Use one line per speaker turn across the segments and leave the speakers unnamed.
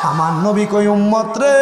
আমার নবী কই উম্মত রে,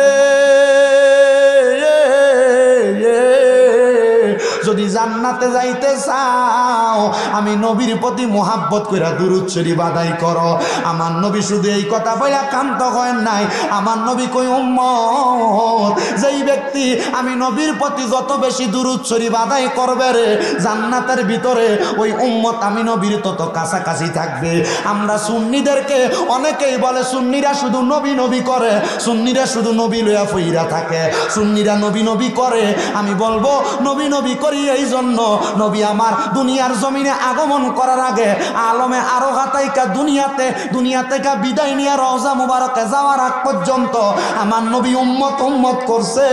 যদি জান্নাতে যাইতে চাও আমি নবীর প্রতি মোহাব্বত কইরা দুরূদ শরীফ আদায় করো। আমার নবী শুধু এই কথা বইলা কান্ত হয় নাই, আমার নবী কই উম্মত যেই ব্যক্তি আমি নবীর প্রতি যত বেশি দুরূদ শরীফ আদায় করবে রে, জান্নাতের ভিতরে ওই উম্মত আমি নবীর তত কাছাকাছি থাকবে। আমরা সুন্নিদেরকে অনেকেই বলে সুন্নিরা শুধু নবী নবী করে, সুন্নিরা শুধু নবী লইয়া ফইরা থাকে, সুন্নিরা নবী নবী করে। আমি বলবো নবী নবী করি এই জন্য, নবী আমার দুনিয়ার জমিনে আগমন করার আগে আলমে আরো হাতাইকা দুনিয়া থেকে বিদায় নিয়ে রওজা মুবারকে যাওয়ার আগ পর্যন্ত আমার নবী উম্মত উম্মত করছে,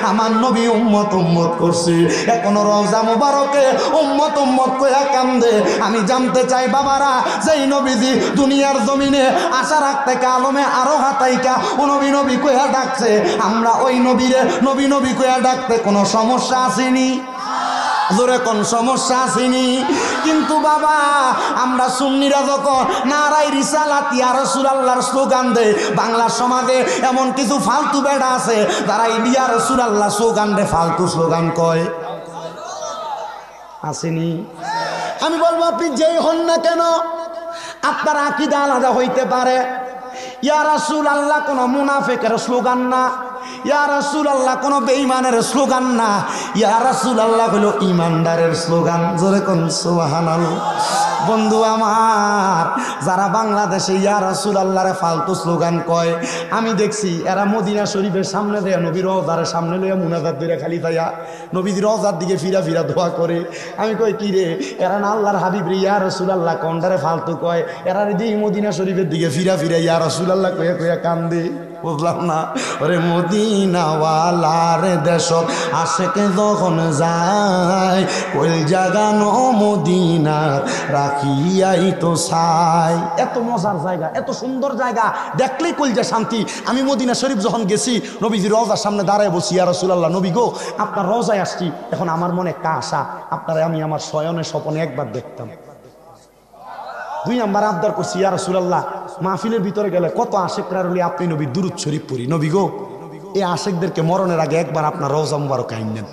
আমার নবী উম্মত উম্মত করছে। এখনো রওজা মুবারকে উম্মত উম্মত কইয়া কান্দে। আমি জানতে চাই বাবারা, যেই নবীজি দুনিয়ার জমিনে আসার আগ থেকে আলমে আরো হাতাইকা ও নবী নবী কইয়া ডাকছে, আমরা ওই নবীরে নবী নবী কইয়া ডাকতে কোনো সমস্যা আসেনি? জোরে কোন সমস্যা আসেনি? কিন্তু বাবা আমরা সুন্নিরা যখন নারায়ে রিসালাত ইয়া রাসূলুল্লাহর স্লোগান দেয়, বাংলা সমাজে এমন কিছু ফালতু বেড়া আছে তারা ইয়া রাসূলুল্লাহ স্লোগান রে ফালতু স্লোগান কয়। আসেনি? আমি বলবো আপনি যেই হন না কেন আপনার আকীদা আলাদা হইতে পারে। ইয়া রাসূলুল্লাহ কোন মুনাফিকের স্লোগান না, ইয়া রাসূলুল্লাহ কোন বেঈমানের স্লোগান না, ইয়া রাসূলুল্লাহ হলো ঈমানদারের স্লোগান। জোরে কোন সুবহানাল্লাহ। বন্ধু আমার, যারা বাংলাদেশে ইয়া রাসূলুল্লাহরে ফালতু স্লোগান কয়, আমি দেখছি এরা মদিনা শরীফের সামনে দেয়া নবীর রওজার সামনে লইয়া মুনাজাত দিরা খালি তাইয়া নবীর রওজার দিকে ফিরা ফিরা দোয়া করে। আমি কই কি রে, এরা না আল্লাহর হাবিব রে ইয়া রাসূলুল্লাহ কোনটারে ফালতু কয়, এরা রে দিই মদিনা শরীফের দিকে ফিরা ফিরা ইয়া রাসূলুল্লাহ কইয়া কইয়া কান্দে। বুঝলাম না। ওরে মদিনাওয়ালার দেশত আশেকে যখন যায়, কইল জাগানো মদিনার রাখিয়াই তো চাই। এত মজার জায়গা, এত সুন্দর জায়গা, দেখলেই কইলজা শান্তি। আমি মদিনা শরীফ যখন গেছি নবীজির রওজার সামনে দাঁড়ায় বসি, ইয়া রাসূলুল্লাহ নবী গো আপনার রওজায় আসছি, এখন আমার মনে একটা আশা, আপনারা আমি আমার শয়নে স্বপনে একবার দেখতাম। দুই নাম্বার আবদার করছি, ইয়া রাসূলুল্লাহ মাহফিলের ভিতরে গেলে কত আশেকরা রলি আপনি নবীর দুরূদ শরীফ পড়ি, নবী গো এই আশেকদেরকে মরণের আগে একবার আপনার রওজা মুবারক আইন নেন।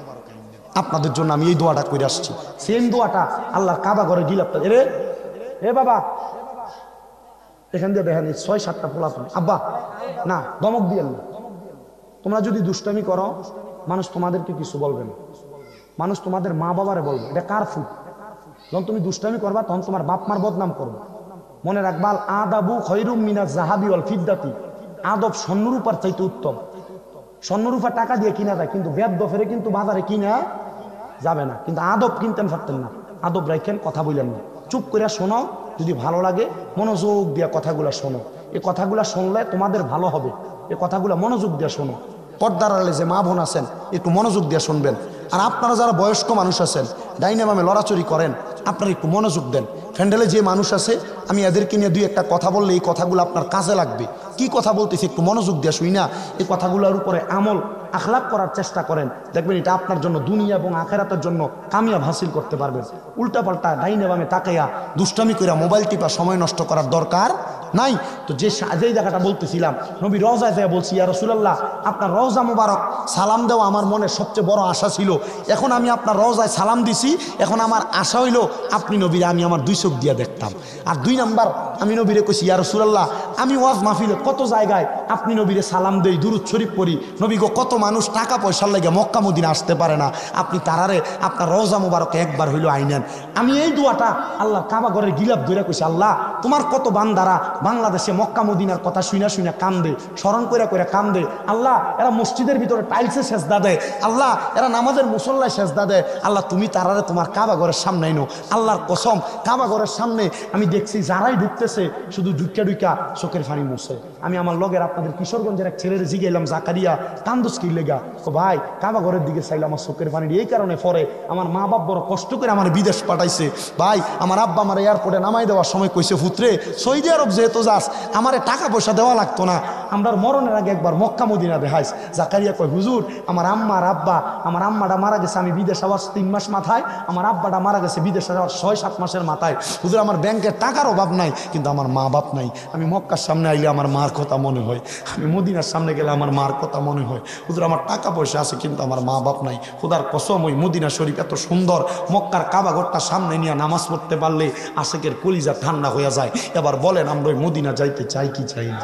আপনাদের জন্য আমি এই দোয়াটা করে আসছি। সেম দোয়াটা আল্লাহর কাবা ঘরে গিলাপটা এ বাবা এখান দিয়ে দেখেন ৬-৭টা পোলাপান, আব্বা না দমক দিয়েন না। তোমরা যদি দুষ্টামি করো মানুষ তোমাদেরকে কিছু বলবে না, মানুষ তোমাদের মা বাবারে বলবে এটা কার ফুট। যখন তুমি দুষ্টামি করবা তখন তোমার বাপ মার বদনাম করবে। মনে রাখবাল আদাবু খৈরুম মিনাজ জাহাবি ওয়াল ফিদ্দাতি, আদব স্বর্ণরূপার চাইতে উত্তম। স্বর্ণরূপা টাকা দিয়ে কিনা যায়, কিন্তু বেদ ফেরে কিন্তু বাজারে কিনা যাবে না। কিন্তু আদব কিনতেন পারতেন না। আদব রাখেন, কথা বললেন না, চুপ করে শোনো। যদি ভালো লাগে মনোযোগ দিয়ে কথাগুলো শোনো। এই কথাগুলো শুনলে তোমাদের ভালো হবে। এই কথাগুলো মনোযোগ দিয়ে শোনো। পর্দার আড়ালে যে মা বোন আছেন একটু মনোযোগ দিয়ে শুনবেন। আর আপনারা যারা বয়স্ক মানুষ আছেন ডাইনে বামে লড়াচড়ি করেন, আপনারা একটু মনোযোগ দেন। ফ্যান্ডেলে যে মানুষ আছে আমি এদেরকে নিয়ে দুই একটা কথা বললে এই কথাগুলো আপনার কাজে লাগবে। কি কথা বলতেছি একটু মনোযোগ দিয়ে শুই না। এই কথাগুলোর উপরে আমল আখলাক করার চেষ্টা করেন, দেখবেন এটা আপনার জন্য দুনিয়া এবং আখেরাতের জন্য কামিয়াব হাসিল করতে পারবেন। উল্টাপাল্টা ডাইনে বামে তাকাইয়া দুষ্টামি কইরা মোবাইল টিপা সময় নষ্ট করার দরকার নাই। তো যেই জায়গাটা বলতেছিলাম, নবী রওজায় যায় বলছি, ইয়া রাসূলুল্লাহ আপনার রওজা মুবারক সালাম দেওয়া আমার মনে সবচেয়ে বড় আশা ছিল। এখন আমি আপনার রওজায় সালাম দিছি, এখন আমার আশা হইল আপনি নবীরে আমি আমার দুই চোখ দিয়া দেখতাম। আর দুই নাম্বার আমি নবীরে কইছি, ইয়া রাসূলুল্লাহ আমি ওয়াজ মাহফিলে কত জায়গায় আপনি নবীরে সালাম দেই, দুরূদ শরীফ পড়ি, নবী গো কত মানুষ টাকা পয়সার লাগে মক্কা মদিনা আসতে পারে না, আপনি তারারে আপনার রওজা মুবারকে একবার হইলো আইনেন। আমি এই দোয়াটা আল্লাহ কাবা ঘরের গিলাপ ধরে কইছি, আল্লাহ তোমার কত বান্দারা বাংলাদেশে মক্কা মদিনার কথা শুইনা শুইনা কান্দে, স্মরণ কইরা কইরা কান্দে। আল্লাহ এরা মসজিদের ভিতরে টাইলসে সেজদা দেয়, আল্লাহ এরা নামাজের মুসল্লায় সেজদা দেয়, আল্লাহ তুমি তারারে তোমার কাবা ঘরের সামনে আইনো। আল্লাহর কসম কাবা ঘরের সামনে আমি দেখছি যারাই ঢুকতেছে শুধু ঢুকা ঢুকা চোখের ফানি মুছে। আমি আমার লগের আপনাদের কিশোরগঞ্জের এক ছেলের জিগাইলাম, জাকারিয়া কান্দুস কি লেগা? ও ভাই কাবা ঘরের দিকে চাইলাম আমার চোখের পানি এই কারণে পরে আমার মা বাপ বড় কষ্ট করে আমার বিদেশ পাঠাইছে। ভাই আমার আব্বা আমার এয়ারপোর্টে নামাই দেওয়ার সময় কইছে, পুত্রে সৌদি আরব যেহেতু যাস আমারে টাকা পয়সা দেওয়া লাগতো না, আমরা মরণের আগে একবার মক্কা মদিনা দেখাইস। জাকারিয়া কয় হুজুর আমার আম্মা আর আব্বা, আমার আম্মাটা মারা গেছে আমি বিদেশ আবার 3 মাস মাথায়, আমার আব্বাটা মারা গেছে বিদেশ আবার 6-7 মাসের মাথায়। হুজুর আমার ব্যাংকের টাকার অভাব নাই, কিন্তু আমার মা বাপ নাই। আমি মক্কার সামনে আইলে আমার মার কথা মনে হয়, আমি মদিনার সামনে গেলে আমার মার কথা মনে হয়। হুজুর আমার টাকা পয়সা আছে কিন্তু আমার মা বাপ নাই। খোদার কসম ওই মদিনা শরীফ এত সুন্দর, মক্কার কাবা ঘরটা সামনে নিয়ে নামাজ পড়তে পারলে আশেকের কলিজা ঠান্ডা হয়ে যায়। এবার বলেন আমরা ওই মদিনা যাইতে চাই কি চাই না?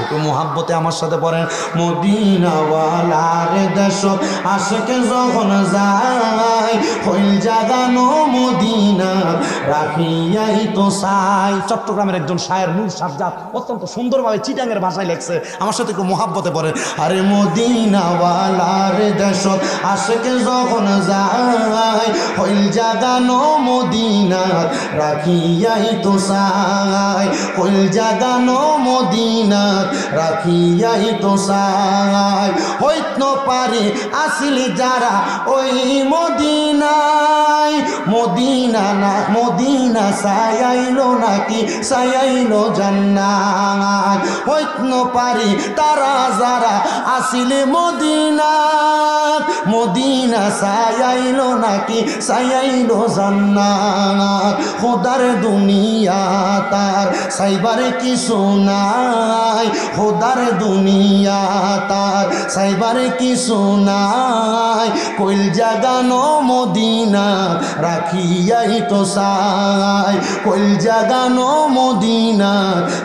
একটু মোহাব্বতে আমার সাথে পড়েন, মদিনাওয়ালার দেশ আশেকে যখন যায় হইল জাগানো মদিনা রাখিয়াই তো চাই। চট্টগ্রামের একজন শায়ের নূর সাজ্জাদ অত্যন্ত সুন্দরভাবে চিটাঙ্গের ভাষায় লেখছে, আমার সাথে একটু মোহাব্বতে পড়েন। আরে মদিনাওয়ালার দেশ আশেকে যখন যায় হইল জাগানো মদিনা রাখিয়াই তো চাই, হইল জাগানো মদিনা রাখিয়াই তো চাই। হইত পারে আসিলি যারা ওই মদিনায়, মদিনা না মদিনা সায়াইলো নাকি সায়াইলো জান্নাত। হইত পারে তারা যারা আসিলে মদিনাত, মদিনা সায়াইলো নাকি সায়াইলো জান্নাত। খোদার দুনিয়া তার সাইবারে কিছু নাই, খোদার দুনিয়া তার সাইবারে কিছু নাই। কইল জাগানো মদিনা রাখিয়াই তো চাই, কইল জাগানো মদিনা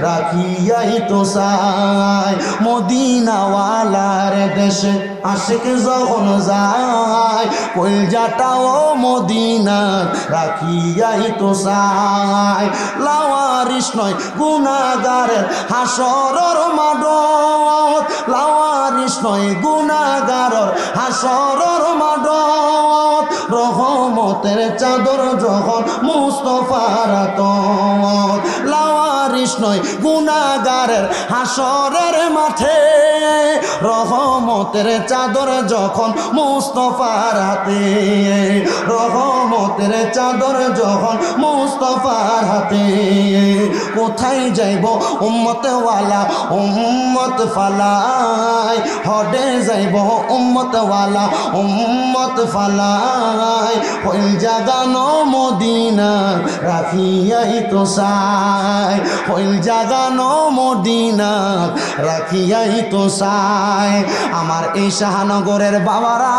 রাখিয়াই তো চাই। মদিনাওয়ালার দেশে আশেকে যখন যায় কইল জাটাও মদিনা রাখিয়াই তো চাই। লাওয়ারিস নয় গুনাহগারের হাসরের মাঠত, লাওয়ারিস নয় গুনাহগারের হাসরের মাঠত। রহমতের চাদর যখন মুস্তাফার আতত, লাওয়ারিস নয় গুনাহগারের হাসরের মাঠে। রহমতের চাদর যখন মুস্তাফার হাতে, রহমতের চাদর যখন মুস্তাফার হাতে। কোথায় যাইব উম্মতওয়ালা উম্মত ফালাই, হডে যাইব উম্মতওয়ালা উম্মত ফালাই। হইল জাগানো মদিনা রাখিয়াই তো চাই, হইল জাগানো মদিনা রাখিয়াই তো চাই। আমার এই শাহনগরের বাবারা,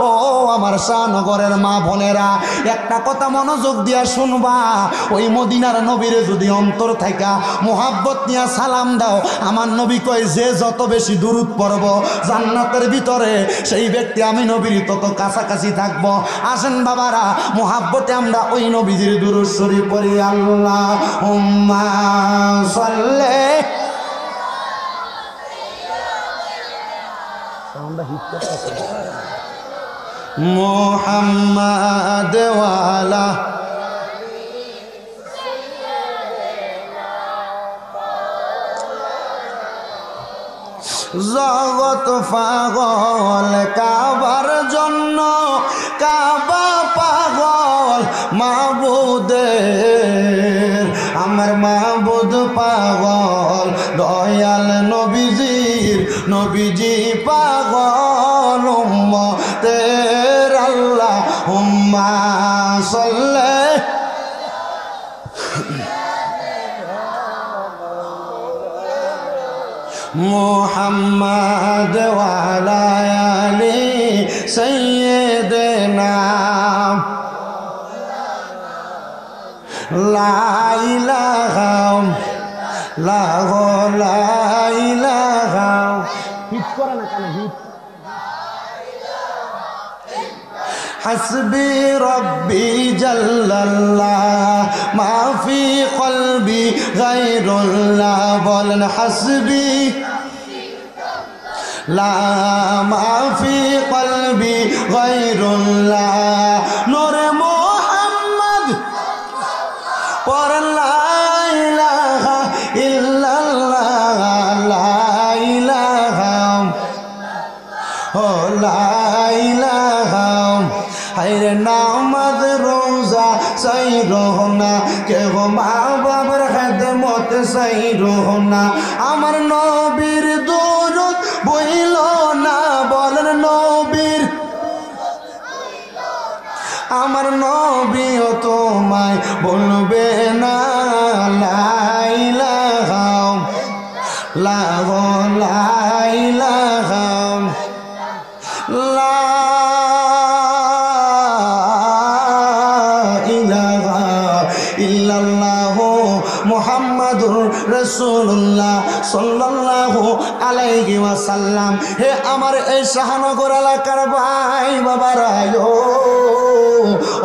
ও আমার শাহনগরের মা বোনেরা, একটা কথা মনোযোগ দিয়া শুনবা। ওই মদিনার নবীরে যদি অন্তর থাকা মোহাব্বত নিয়া সালাম দাও, আমার নবী কয় যে যত বেশি দুরূদ পড়ব জান্নাতের ভিতরে সেই ব্যক্তি আমি নবীর তত কাছাকাছি থাকবো। আসেন বাবারা মোহাব্বতে আমরা ওই নবীজির দুরূদ শরীফ পড়ি। আল্লাহুম্মা সাল্লি মুহাম্মাদ ওয়ালা জগৎ পাগল কাবার জন্য, কাবা পাগল মাবুদের, আমার মাবুদ পাগল দয়াল নবীজির, নবীজি পাগল উম্মতের। আল্লাহুম্মা সাল্লি মুহাম্মাদ ওয়ালা আলি সাইয়্যিদিনা। লা ইলাহা ইল্লাল্লাহ, লা ইলাহা হিট করে না কেন হিট। হাসবি রব্বি জাল্লাল্লাহ মা ফি কলবি গায়রুল্লাহ। বলেন হাসবি লা মা ফি কলবি গায়রুল্লাহ। নূরে মুহাম্মদ পড়েন লা ইলাহা ইল্লাল্লাহ, লা ইলাহা ও লা ইলাহা। হায়রে নামাজ রোজা সাই রহনা কে গো মা বাবার খেদমত পড়তে চাইরো না, আমার নবীর দুরূদ বইল না, বলেন নবীর, আমার নবীও তোমায় বলবে না লা ইলাহা লা ইলাহা লা ইলাহা ইল্লাল্লাহু মুহাম্মাদুর রাসূলুল্লাহ সাল্লাল্লাহু আলাইহি ওয়াসাল্লাম। হে আমার এই শাহনগর এলাকার ভাই বাবারা,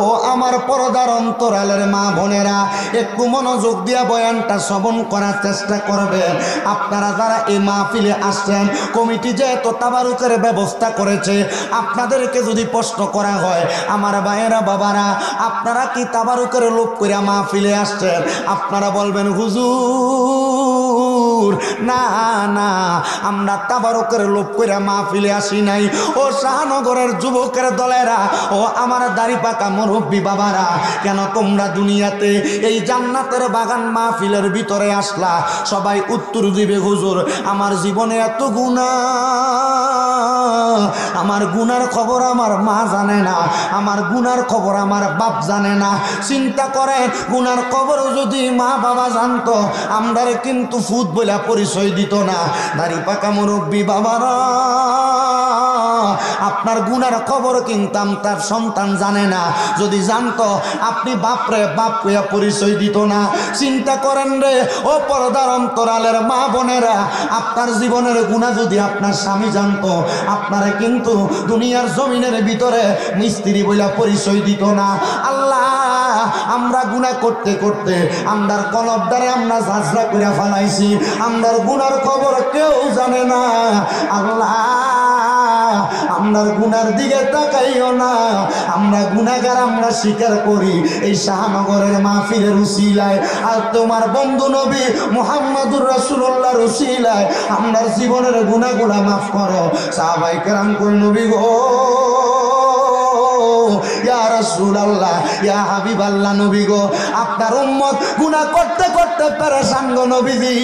ও আমার পর্দার অন্তরালের মা বোনেরা, একটু মনোযোগ দিয়া বয়ানটা শ্রবণ করার চেষ্টা করবেন। আপনারা যারা এই মাহফিলে আসছেন, কমিটি যেহেতু তাবারুকের ব্যবস্থা করেছে, আপনাদেরকে যদি প্রশ্ন করা হয়, আমার ভাইয়েরা বাবারা, আপনারা কি তাবারুকের লোভ করে মাহফিলে আসছেন? আপনারা বলবেন হুজুর না না, আমরা তাবারুকের লোভ করে মাহফিলে আসি নাই। ও শাহনগরের যুবকের দলেরা, ও আমার দাড়ি পাকা মুরব্বী বাবারা, কেন তোমরা দুনিয়াতে এই জান্নাতের বাগান মাহফিলের ভিতরে আসলা? সবাই উত্তর দিবে হুজুর, আমার জীবনে এত গুনাহ, আমার গুনার খবর আমার মা জানে না, আমার গুনার খবর আমার বাপ জানে না। চিন্তা করেন, গুনার খবর যদি মা বাবা জানতো, আমরারে কিন্তু ফুট বলে পরিচয় দিত না। দাড়ি পাকা মুরব্বী বাবারা, আপনার গুনার খবর কিন্তু তার সন্তান জানে না। যদি জানতো, আপনি বাপরে বাপ কইয়া পরিচয় দিত না। চিন্তা করেন রে ও পর্দার অন্তরালের মা বোনেরা, আপনার জীবনের গুনাহ যদি আপনার স্বামী জানতো, আপনারা কিন্তু দুনিয়ার জমিনের ভিতরে মিস্ত্রি বইলা পরিচয় দিত না। আল্লাহ, আমরা গুনাহ করতে করতে আমরার কলব দ্বারে আমরা ঝাঁঝরা কইরা ফেলাইছি, আমরার গুনার খবর কেউ জানে না। আল্লাহ, আমরার গুনার দিকে তাকাইও না, আমরা গুনাহগার, আমরা স্বীকার করি এই শাহনগরের মাহফিলের উসিলায় আর তোমার বন্ধু নবী মুহাম্মদুর রাসূলুল্লাহর উসিলায় আমরার জীবনের গুনাহগুলো মাফ করো। সাহাবায়ে কেরাম কই, নবী গো, ইয়া রাসূলুল্লাহ, ইয়া হাবিবাল্লাহ, নবী গো, আপনার উম্মত গুনাহ করতে করতে পেরেশান গো নবীজি।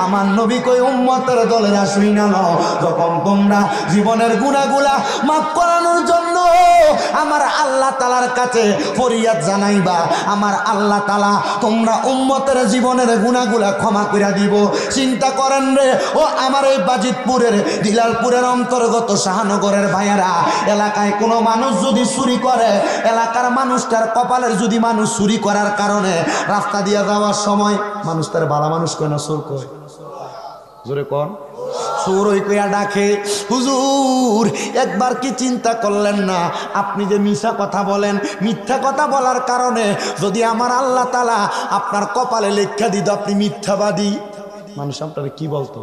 আমার নবী কই, উম্মতের দলেরা শুইনা নাও, যখন তোমরা জীবনের গুনাহগুলা মাফ করানোর জন্য আমার আল্লাহ তাআলার কাছে ফরিয়াদ জানাইবা, আমার আল্লাহ তাআলা তোমরা উম্মতের জীবনের গুনাহগুলা ক্ষমা কইরা দিব। চিন্তা করেন রে ও আমার এই বাজিতপুরের দিলালপুরের অন্তর্গত শাহনগরের ভাইয়েরা, এলাকায় কোনো মানুষ যদি চুরি করে, এলাকার মানুষটার কপালের যদি মানুষ চুরি করার কারণে রাস্তা দিয়ে যাওয়ার সময় মানুষ তার ভালো মানুষ কয় না, চোর কয়, জোরে কন, চোর ওই কইয়া ডাকে। হুজুর, একবার কি চিন্তা করলেন না, আপনি যে মিথ্যা কথা বলেন, মিথ্যা কথা বলার কারণে যদি আমার আল্লাহ তাআলা আপনার কপালে লেখা দিত আপনি মিথ্যাবাদী, মানুষ আপনার কি বলতো?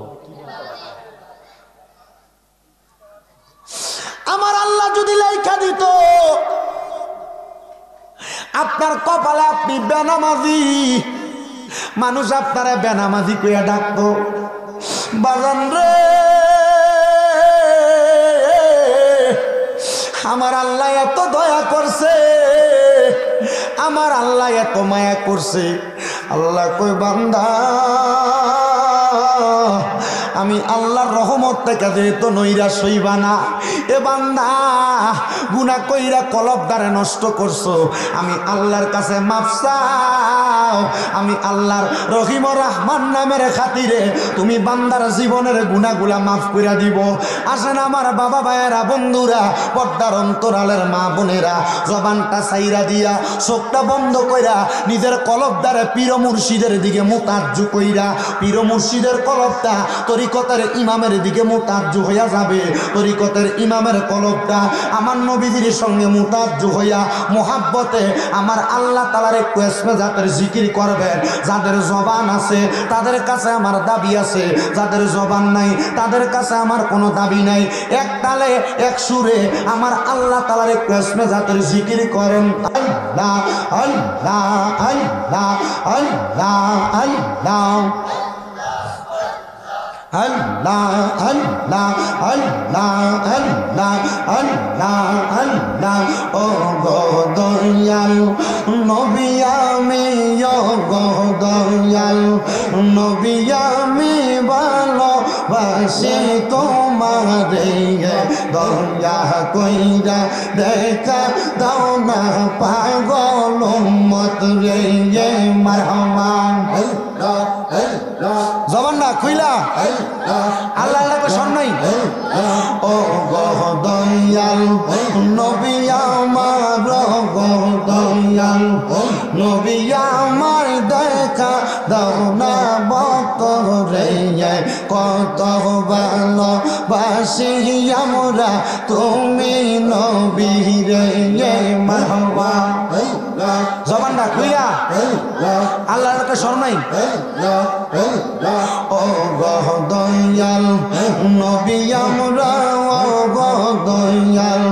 আমার আল্লাহ যদি লেখা দিত আপনার কপালে আপনি বেনামাজি, মানুষ আপনারা বেনামাজি কইয়া ডাকতো। বাজান রে, আমার আল্লাহ এত দয়া করছে, আমার আল্লাহ এত মায়া করছে। আল্লাহ কই, বান্দা, আমি আল্লাহর রহমত থেকে যেহেতু নৈরাশ হইবা না, এ বান্দা গুনাহ কইরা কলব দ্বারে নষ্ট করছো, আমি আল্লাহর কাছে মাফ চাও। আমি আল্লাহর রহিম ও রহমান নামের খাতিরে তুমি বান্দার জীবনের গুনাহগুলা মাফ কইরা দিব। আসেন আমার বাবা ভাইয়েরা, বন্ধুরা, পর্দার অন্তরালের মা বোনেরা, জবানটা সাইরা দিয়া চোখটা বন্ধ কইরা নিজের কলব দ্বারে পীর মুর্শিদের দিকে মুতাজ্জু কইরা, পীর মুর্শিদের কলবটা তরিকতের ইমামের দিকে মুতাজ্জু হইয়া যাবে। তরিকতের ইমামের কলবটা আমার নবীজির সঙ্গে মুতাজ্জু হইয়া মোহাব্বতে আমার আল্লাহ তাআলার একটু ইসমে জাতের জিকির করবেন। যাদের জবান আছে তাদের কাছে আমার দাবি আছে, যাদের জবান নাই তাদের কাছে আমার কোনো দাবি নাই। এক তালে এক সুরে আমার আল্লাহ তাআলার একটু ইসমে জাতের জিকির করেন। আল্লাহ আল্লাহ আল্লাহ আল্লাহ আল্লাহ আল্লাহ আল্লাহ আল্লাহ আল্লাহ আল্লাহ আল্লাহ। ও গো দয়াল নবী, আমি ও গো দয়াল নবী আমি ভালোবাসি তোমারে দয়া কইরা দেখা দাও না পাগল উম্মত রে মারহাবা জবান না খুইলা আল্লাহ আল্লাহ কই শুন নাই ও গো দয়াল নবী আমার গো দয়াল নবী আমার দেখা দাও না বতরে কত ভালোবাসি আমরা তুমি নবী রে মারহাবা জবান না খুইলা আল্লাহ আল্লাহ কই শুন নাই ও গো দয়াল নবী আমরা ও গো দয়াল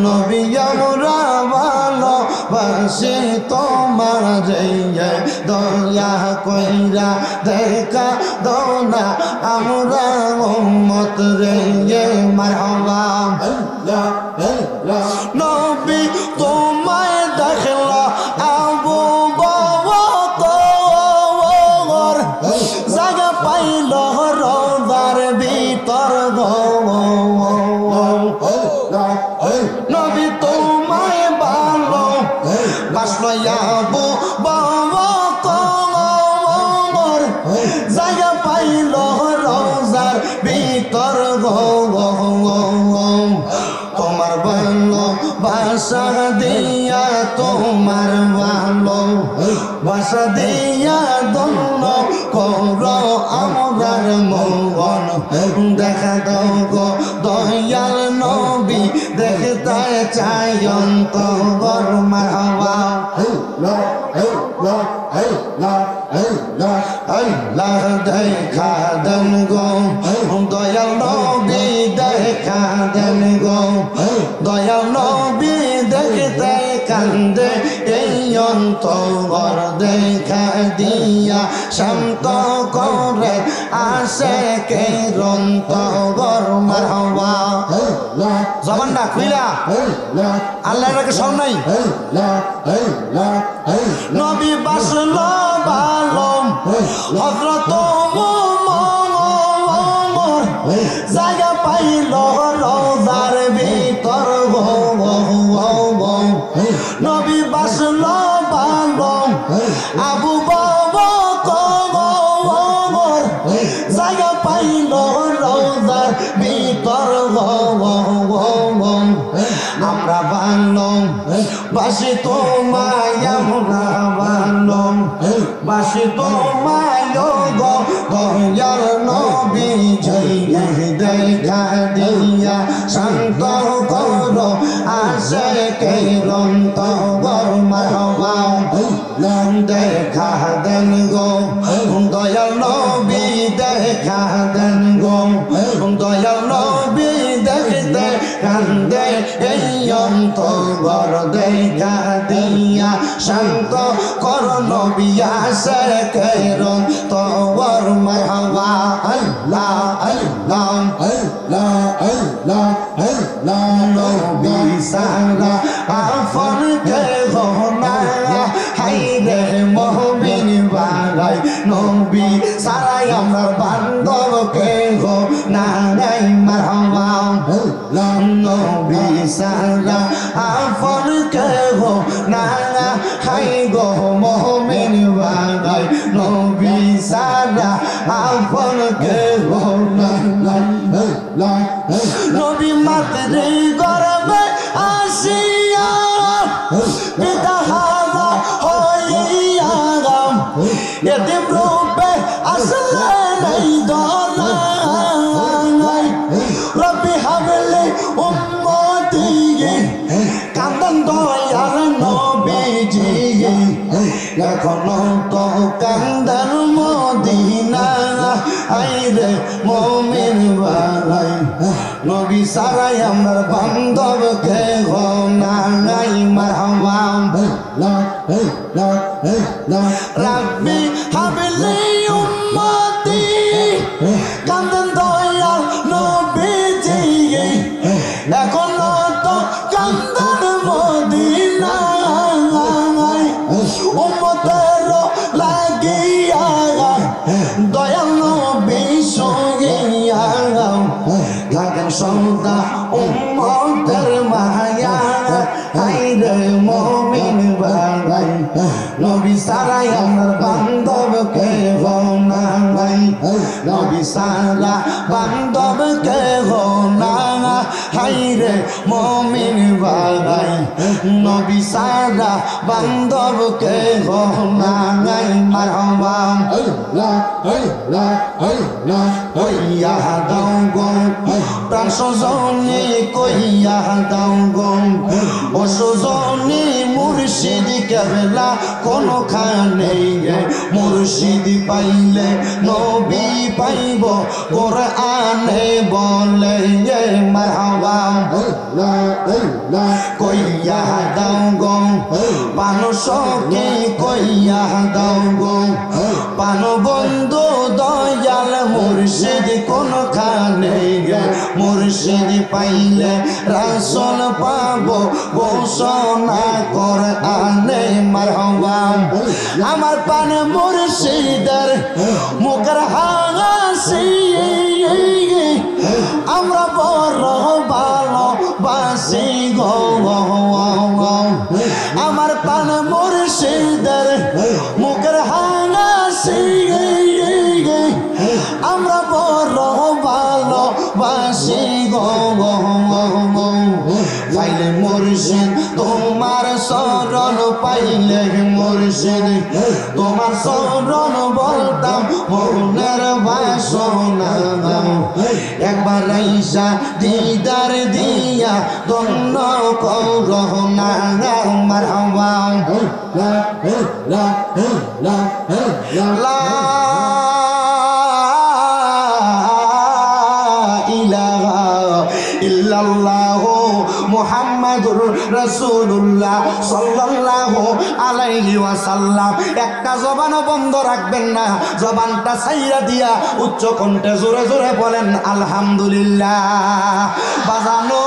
নবী আমরা ভালোবাসি তোমারে দয়া কইরা দেখা দাও না আমরা উম্মত রে মারহাবা নবী তোমায় দেখলা আবু বকর জায়গা পাইল রওজার ভিতর নবী তোমায় ভালো বাসলো আবু বকর জায়গা পাইল রওজার ভিতর তোমার ভালো বাসা দিয়া তোমার ভালো বাসা দিয়া দন্ন করো আমার মন দেখা দাও গো দয়াল নবী দেখতে চাই অন্তর মারহাবা আল্লাহ দেখা দেন গো দয়াল নবী দেখা দেন গো দয়াল নবী দেখতে কান্দে এই অন্তর দেখা দিয়া শান্ত করে আসে কে অন্তর মারহাবা জবান না খুইলা আল্লাহর রাখে সব নাই নবী বাসলো ভালো হযরত ওমর জায়গা পাইল রওজার ভিতর নবী বাসলো ভালো আবু বকর জায়গা পাইল রওজার ভিতর আমরা ভালো বাসি তোমায় আমরা ভালো বাসি তোমায় গো দয়াল নবী দেখা দিয়া শান্ত করো আসে কে অন্তর মারহাবা দেখা দেন গো দয়াল নবী দেখা দেন গো দয়াল নবী দেখতে কান্দে এই অন্তর দেখা দিয়া শান্ত করো নবী আসে কে অন্তর মারহাবা আল্লাহ আল্লাহ আল্লাহ আল্লাহ আল্লাহ নবী সারা আফন কে হোনা হাইরে মুমিন বালাই নবী সারা আমার বান্ধব কে গো না নাই মারহাবা নবী সারা আফন কে গো না হাই গো মুমিন বালাই নবী সারা আফন কে গো না নবী মাতৃ গর্ভে আসিয়া পিতা হারা হইয়া এতে রূপে আসলেন এই দলাই রব্বি হাবলি উম্মতি কান্দন দয়াল নবীজি এখনো তো কান্দার মদিনা আইরে মুমিন বালাই নবী সারাই আমার বান্ধব কে গো নাই মারহাবা রাব্বি হাবলি উম্মতি কান্দন দয়াল নবীজি এখনো তো কান্দার মদিনা উম্মতের লাগিয়া সন্তা উম্মতের মায়া হাইরে মুমিন ভাই নবী সারা আমার বান্ধব কে হো নাই নবী সারা বান্ধব কে হো না হাইরে মুমিন ভাই নবী সারা বান্ধব কে হো নাই মারহাবা কইয়া দাও গো প্রাণ সজনী কইয়া দাও গো ও সজনী মুর্শিদ কেবলা কোনখানে মুর্শিদ পাইলে নবী পাইব কোরআনে বলে মারহাবা কইয়া দাও গো পানসকে কইয়া দাও গো পান বন্ধু দয়াল মুর্শিদ কোনখানে মুর্শিদ পাইলে রাসূল পাবো ঘোষণা কোরআনে মারহাবা আমার পান মুর্শিদের মুখের হাসি আমরা বড় ভালোবাসি গো আমার পান মুর্শিদের মুখের হাসি আমরা বড় ভালোবাসি গো পাইলে মুর্শিদ তোমার শরণ পাইলে মুর্শিদ তোমার শরণ বলতাম মনের বাসনা একবার আইসা দিদার দিয়া ধন্য করোনা মারহাবা লা ইলাহা ইল্লাল্লাহু মুহাম্মাদুর রাসূলুল্লাহ সাল্লাল্লাহু আলাইহি ওয়াসাল্লাম একটা জবানও বন্ধ রাখবেন না জবানটা ছাইরা দিয়া উচ্চ কণ্ঠে জোরে জোরে বলেন আলহামদুলিল্লাহ বাজানো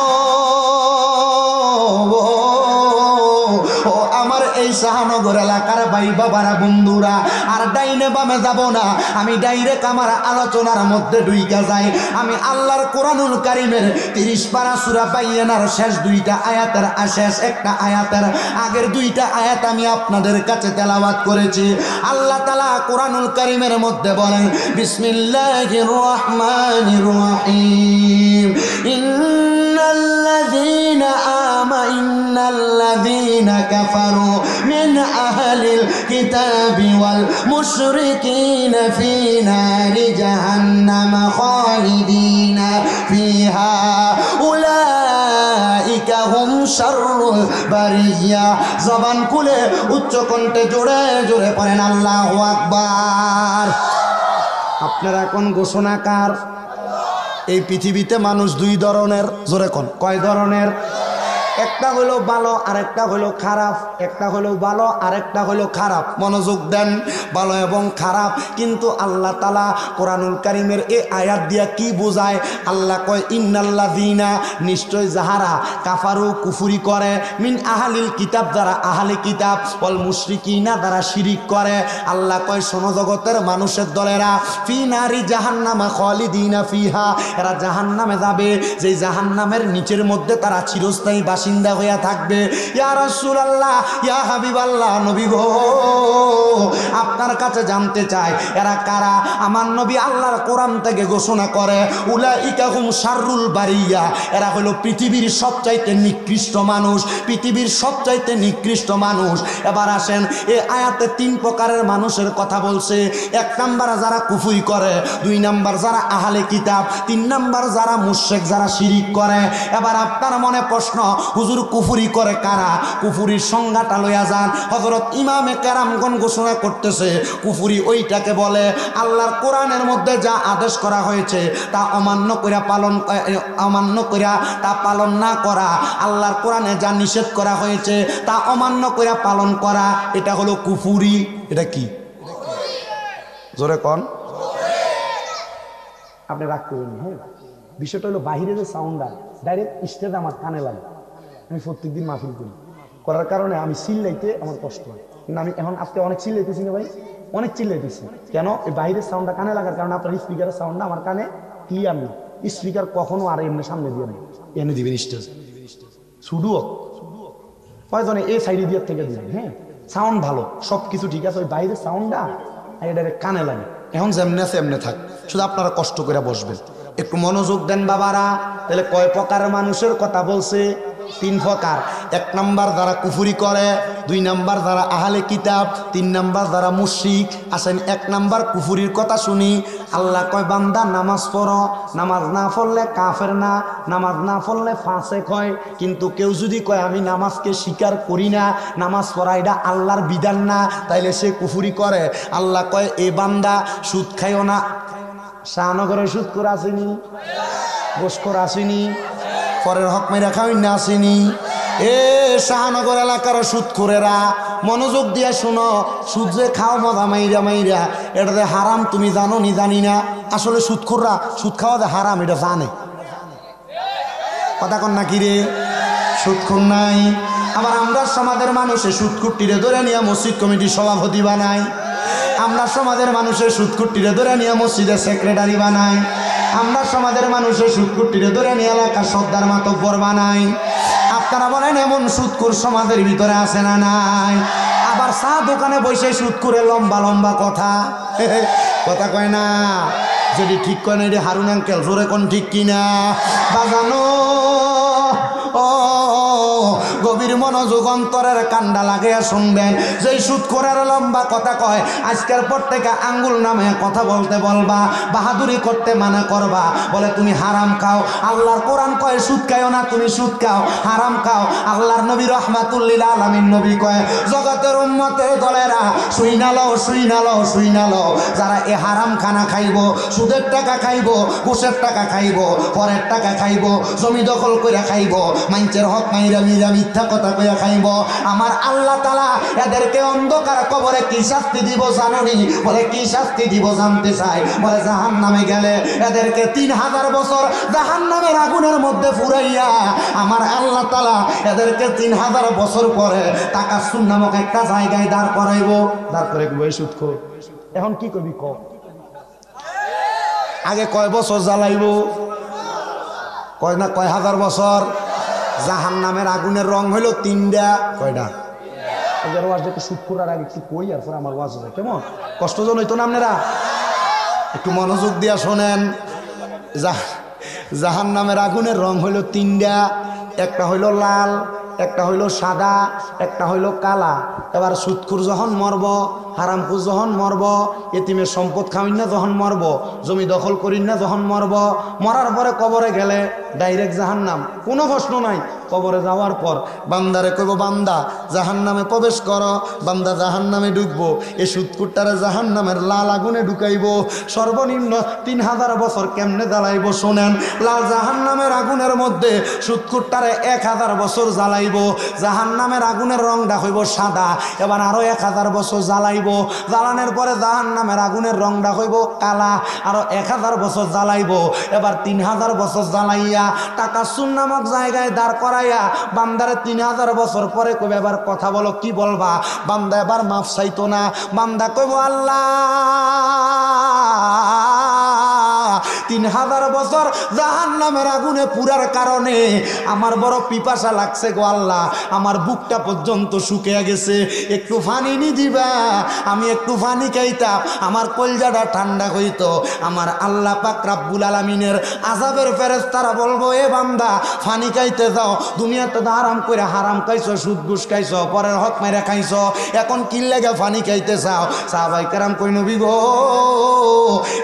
ও আমার এই শাহনগর এলাকার ভাই বাবারা বন্ধুরা আর ডাইনে বামে যাব না আমি ডাইরেক্ট আমার আলোচনার মধ্যে ঢুইকা যাই আমি আল্লাহর কোরআনুল কারীমের 30 পারা সূরা বাইয়ানার শেষ দুইটা আয়াতের শেষ একটা আয়াতের আগের দুইটা আয়াত আমি আপনাদের কাছে তেলাওয়াত করেছি আল্লাহ তাআলা কোরআনুল কারীমের মধ্যে বলেন বিসমিল্লাহির রহমানির রহিম ইন্নাল্লাযীনা কাফারু মিন আহলিল কিতাবি ওয়াল মুশরিকিনা ফি নারি জাহান্নাম খালিদিনা ফিহা উলাইকা হুম শাররুল বারিয়া জবান খুলে উচ্চ কণ্ঠে জোরে জোরে পড়েন আল্লাহু আকবার আপনারা এখন ঘোষণাকার এই পৃথিবীতে মানুষ দুই ধরনের জোরে কোন কয় ধরনের একটা হলো ভালো আরেকটা হলো খারাপ একটা হলো ভালো আরেকটা হলো খারাপ মনোযোগ দেন ভালো এবং খারাপ কিন্তু আল্লাহ তাআলা কোরআনুল কারীমের এই আয়াত দিয়া কি বোঝায় আল্লাহ কয় ইন্নাল্লাযীনা নিশ্চয় যাহারা কাফারু কুফরি করে মিন আহলিল কিতাব যারা আহলে কিতাব ওয়াল মুশরিকিনা যারা শিরিক করে আল্লাহ কয় শোনো জগতের মানুষের দলেরা ফি নারি জাহান্নামা খালিদিনা ফিহা এরা জাহান্নামে যাবে যেই জাহান্নামের নিচের মধ্যে তারা চিরস্থায়ী বাসিন্দা হইয়া থাকবে ইয়া রাসূলুল্লাহ ইয়া হাবিবাল্লাহ নবী গো আপনার কাছে জানতে চাই এরা কারা আমার নবী আল্লাহর কোরআন থেকে ঘোষণা করে উলাইকা হুম শাররুল বারিয়া এরা হলো পৃথিবীর সবচাইতে নিকৃষ্ট মানুষ পৃথিবীর সবচাইতে নিকৃষ্ট মানুষ এবার আসেন এই আয়াতে 3 প্রকারের মানুষের কথা বলছে 1 নাম্বার যারা কুফরি করে 2 নাম্বার যারা আহলে কিতাব 3 নাম্বার যারা মুশরিক যারা শিরিক করে এবার আপনার মনে প্রশ্ন হুজুর কুফরি করে কারা কুফরির সংজ্ঞাটা লইয়া যান হযরত ইমামে কেরামগণ ঘোষণা করতেছে কুফরি ওইটাকে বলে আল্লাহর কোরআনের মধ্যে যা আদেশ করা হয়েছে তা অমান্য কইরা তা পালন না করা আল্লাহর কোরআনে যা নিষেধ করা হয়েছে তা অমান্য কইরা পালন করা এটা হলো কুফরি এটা কি জোরে কোন আপনি রাগ করবেন হ্যাঁ বিষয়টা হলো বাহিরে যে সাউন্ড আর ডাইরেক্ট স্টেজ আমার কানে লাগে আমি প্রত্যেকদিন মাহফিল করার কারণে আমি চিল্লাইতে আমার কষ্ট হয় কিন্তু আমি এখন আজকে অনেক চিল্লাইতেছি না ভাই অনেক চিল্লাইতেছি কেন এই বাইরের সাউন্ডটা কানে লাগার কারণে আপনার স্পিকারের সাউন্ডটা আমার কানে ক্লিয়ার না স্পিকার কখনো আর এমনি সামনে দিয়ে নেই, এনে দিবেন স্টেজ শুধুও কয়জনে এই সাইডে দিয়ে থেকে দিবেন। হ্যাঁ, সাউন্ড ভালো, সব কিছু ঠিক আছে, ওই বাইরের সাউন্ডটা এটা কানে লাগে। এখন যেমনি আছে এমনি থাক, শুধু আপনারা কষ্ট করে বসবেন, একটু মনোযোগ দেন বাবারা। তাহলে কয় প্রকার মানুষের কথা বলছে? 3 প্রকার। 1 নাম্বার যারা কুফরি করে, 2 নাম্বার যারা আহলে কিতাব, 3 নাম্বার যারা মুশরিক। আসেন 1 নাম্বার কুফরির কথা শুনি। আল্লাহ কয় বান্দা নামাজ পড়ো, নামাজ না পড়লে কাফের না, নামাজ না পড়লে ফাসেক হয়। কিন্তু কেউ যদি কয় আমি নামাজকে স্বীকার করি না, নামাজ পড়া এটা আল্লাহর বিধান না, তাইলে সে কুফরি করে। আল্লাহ কয় এ বান্দা সুদ খাইও না। শাহনগরে সুদ করে আসেনি, গোস করে আসেনি, পরের হক মেরা খাওয়াই না আসেনি। এ শাহনগর এলাকার সুদখোরেরা মনোযোগ দিয়ে শোনো, সুদ যে খাও মজা মাইরা মাইরা, এটা যে হারাম তুমি জানো নি জানি না। আসলে সুদখোররা সুদ খাওয়া যে হারাম এটা জানে। কথা কন না কি রে? সুদখোর নাই। আবার আমরা সমাজের মানুষে সুদখুরটিরে ধরে নিয়ে মসজিদ কমিটির সভাপতি বানাই, আমরা সমাজের মানুষের সুদখুরটিরে ধরে নিয়ে মসজিদের সেক্রেটারি বানাই, আমরা সমাজের মানুষের সুদখুরটিরে ধরে নিয়ে এলাকার সর্দার মাতব্বর বানাই। আপনারা বলেন এমন সুদখোর সমাজের ভিতরে আছে না নাই? আবার চা দোকানে বসে সুদখোরে লম্বা লম্বা কথা কথা কয় না। যদি ঠিক কয় না এটি হারুন আঙ্কেল জোরে কোন ঠিক কিনা বাজানো। ও গভীর মনোযোগ অন্তরের কান্ডা লাগিয়ে শুনবেন। যেই সুদখোরের লম্বা কথা কয়, আজকের পর থেকে আঙ্গুল নামে কথা বলতে বলবা, বাহাদুরি করতে মানা করবা। বলে তুমি হারাম খাও, আল্লাহর কোরআন কয় সুদ খাও না, তুমি সুদ খাও, হারাম খাও। আল্লাহর নবী রহমাতুল্লিল আলামিন নবী কয় জগতের উম্মতের দলেরা শুই না লও, শুই না লও, শুই না লও। যারা এ হারাম খানা খাইব, সুদের টাকা খাইব, ঘুষের টাকা খাইব, পরের টাকা খাইব, জমি দখল করে খাইব, মানুষের হক মাইরা মিরা মিথ্যা কথা কইয়া খাইব, আমার আল্লাহ তাআলা এদেরকে অন্ধকার কবরে কি শাস্তি দিব জানোনি? বলে কি শাস্তি দিব জানতে চাই? বলে জাহান্নামে গেলে এদেরকে 3000 বছর জাহান্নামের আগুনের মধ্যে পুরাইয়া আমার আল্লাহ তাআলা এদেরকে 3000 বছর পরে তাকাসসুর নামক একটা জায়গায় দাঁড় করাইব। দাঁড় করে বই সুদখোর। এখন কি কবি ক? আগে কয় বছর জ্বালাইব? কয় না কয় হাজার বছর? জাহান্নামের আগুনের রং হইল 3টা। কয়টা? সুদখোরার আগে একটু কই আর পরে আমার ওয়াজ হবে কেমন? কষ্টজন হইতো না আপনারা? একটু মনোযোগ দিয়া শোনেন। জাহান্নামের আগুনের রং হইল 3টা। একটা হইল লাল, একটা হইল সাদা, একটা হইল কালা। এবার সুদখোর যখন মরব, হারামখোর যখন মরব, এতিমের সম্পদ খাওয়াই না যখন মরব, জমি দখল করিন না যখন মরব, মরার পরে কবরে গেলে ডাইরেক্ট জাহান্নাম, কোনো প্রশ্ন নাই। কবরে যাওয়ার পর বান্দারে কইব বান্দা জাহান্নামে প্রবেশ করো, বান্দা জাহান্নামে ঢুকবো। এই সুদখোরটারে জাহান্নামের লাল আগুনে ঢুকাইব। সর্বনিম্ন 3000 বছর কেমনে জ্বালাইব শোনেন। লাল জাহান্নামের আগুনের মধ্যে সুদখোরটারে 1000 বছর জ্বালাইব। জাহান্নামের আগুনের রংটা হইব সাদা। এবার আরো 1000 বছর জ্বালাইব। জ্বালানোর পরে জাহান্নামের আগুনের রংটা হইব কালা। আরো 1000 বছর জ্বালাইব। এবার 3000 বছর জ্বালাইয়া তাকাসসুর নামক জায়গায় দাঁড় করাইয়া বান্দারে 3000 বছর পরে কইবে এবার কথা বলো, কি বলবা? বান্দা এবার মাফ চাইতো না। বান্দা কইব আল্লাহ 3000 বছর জাহান্নামের আগুনে পুরার কারণে আমার বড় পিপাসা লাগছে গো আল্লাহ, আমার বুকটা পর্যন্ত শুকিয়ে গেছে, একটু পানি নি দিবা? আমি একটু পানি খাইতাম, আমার কলজাটা ঠান্ডা হইতো। আমার আল্লাহ পাক রব্বুল আলামিনের আযাবের ফেরেশতারা বলবো এ বান্দা পানি খাইতে যাও, দুনিয়াতে তো আরাম করে হারাম খাইছো, সুদ ঘুষ খাইছো, পরের হক মেরে খাইছো, এখন কি লাগে পানি খাইতে চাও? সাহাবায়ে কেরাম কই নবী গো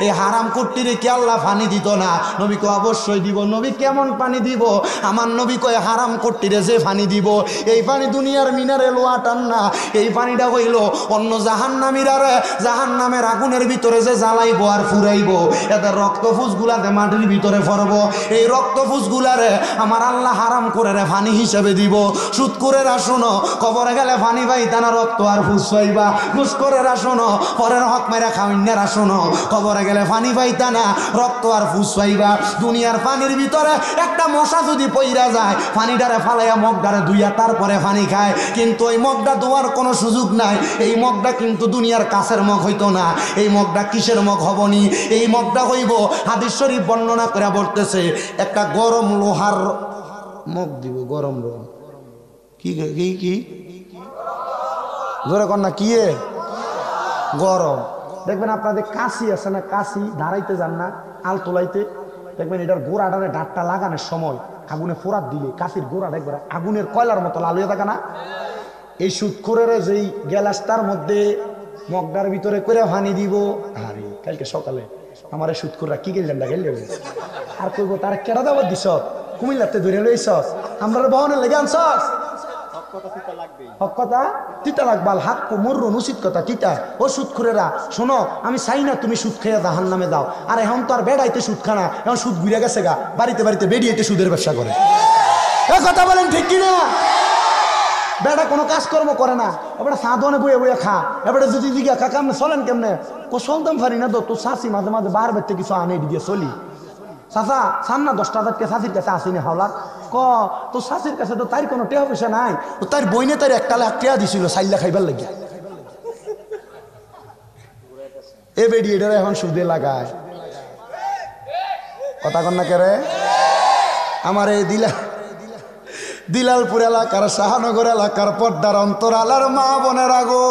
এই হারাম কুট্টিরে কি আল্লাহ পানি দিত না? নবী কয় অবশ্যই দিব। নবী কেমন পানি দিব? আমার নবী কয় হারাম কুট্টিরে যে পানি দিব, এই পানি দুনিয়ার মিনারেল ওয়াটার না, এই পানিটা হইল অন্য জাহান্নামীরারে জাহান্নামের আগুনের ভিতরে যে জ্বালাইবো আর ফুরাইবো, এদের রক্তফুসগুলাতে মাটির ভিতরে পড়বো, এই রক্তফুসগুলারে আমার আল্লাহ হারাম করে রে পানি হিসেবে দিব। সুদখোরেরা শোনো, কবরে গেলে পানি পাইতা না, রক্ত আর ফুস পাইবা। ঘুষখোরেরা শোনো, পরের হক মেরা খাওয়াইনেরা শোনো, কবরে গেলে পানি পাইতা না, রক্ত আর ফুস পাইবা। দুনিয়ার পানির ভিতরে একটা মশা যদি পইরা যায়, পানিটারে ফালাইয়া মগডারে ধুইয়া তারপরে পানি খায়, কিন্তু ওই মগডা ধোয়ার কোনো সুযোগ নাই। এই মগডা কিন্তু দুনিয়ার কাছের মগ হইতো না। এই মগডা কিসের মগ হবনি? এই মগডা হইব, হাদিস শরীফ বর্ণনা করে বলতেছে, একটা গরম লোহার মগ দিব। গরম লোহা কি কি কি জোরে কর না, কি গরম। দেখবেন আপনাদের কাশি আছে না, কাশি ধারাইতে যান না, আল তোলাইতে, দেখবেন এটার গোড়াটারে ডাটটা লাগানোর সময় আগুনে ফোরাত দিলে কাশির গোড়া দেখবেন আগুনের কয়লার মতো লাল হয়ে থাকে না? এই সুৎখোরের যেই গ্যালাসটার মধ্যে মগডার ভিতরে করে পানি দিব। আরে কালকে সকালে আমার এই সুৎখোররা কি গেলেন না গেলে আর কইব তারা কেডা দাবার দিস, কুমিল্লাতে ধরে লইস, আমরা বহনের লেগে আনছ, কথা তিতা লাগবাল হাক মোর উচিত কথা তিতা। ও সুৎখোরেরা শোনো, আমি চাই না তুমি সুদ খেয়ে জাহান নামে দাও। আর এখন তো আর বেড়াইতে সুদ খানা, এখন সুদ ঘুরে গেছে গা, বাড়িতে বাড়িতে বেরিয়েতে সুদের ব্যবসা করে। এ কথা বলেন ঠিক কিনা? বেড়া কোনো কাজকর্ম করে না, এবারে সাধনে বইয়ে বইয়ে খা। এবারে যদি জিজ্ঞা কাকা আপনি চলেন কেমনে, কো চলতাম পারি না তো, তোর শাশি মাঝে মাঝে বার বেরতে কিছু আনে দিয়ে চলি। চাচা সান না 10 টাকাকে শাশির কাছে আসিনি হাওলার, ক তোর শাশির কাছে তো তার কোনো টেহা পয়সা নাই, ও তার বইনে তার 1 লাখ টাকা দিছিল সাইল্লা খাইবার লাগিয়া। এ বেডি এটার এখন সুদে লাগায়। কথা কন না কেরে? আমার এই দিলালপুর এলাকার শাহনগর এলাকার পর্দার অন্তরালার মা বোনেরা গো,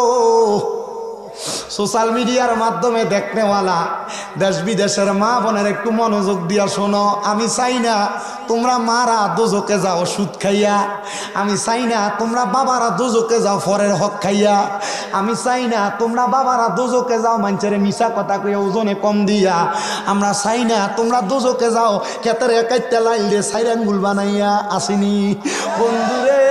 সোশ্যাল মিডিয়ার মাধ্যমে দেখনেওয়ালা দেশ বিদেশের মা বোনের একটু মনোযোগ দিয়া শোনো। আমি চাই না তোমরা মারা দোজকে যাও সুদ খাইয়া, আমি চাই না তোমরা বাবারা দোজকে যাও ফরের হক খাইয়া, আমি চাই না তোমরা বাবারা দোজকে যাও মানুষের মিশা কথা কইয়া ওজনে কম দিয়া, আমরা চাই না তোমরা দোজকে যাও ক্ষেতের একাইতে লাইল দিয়ে সাইরান গুল বানাইয়া। আসিনি বন্ধুরে,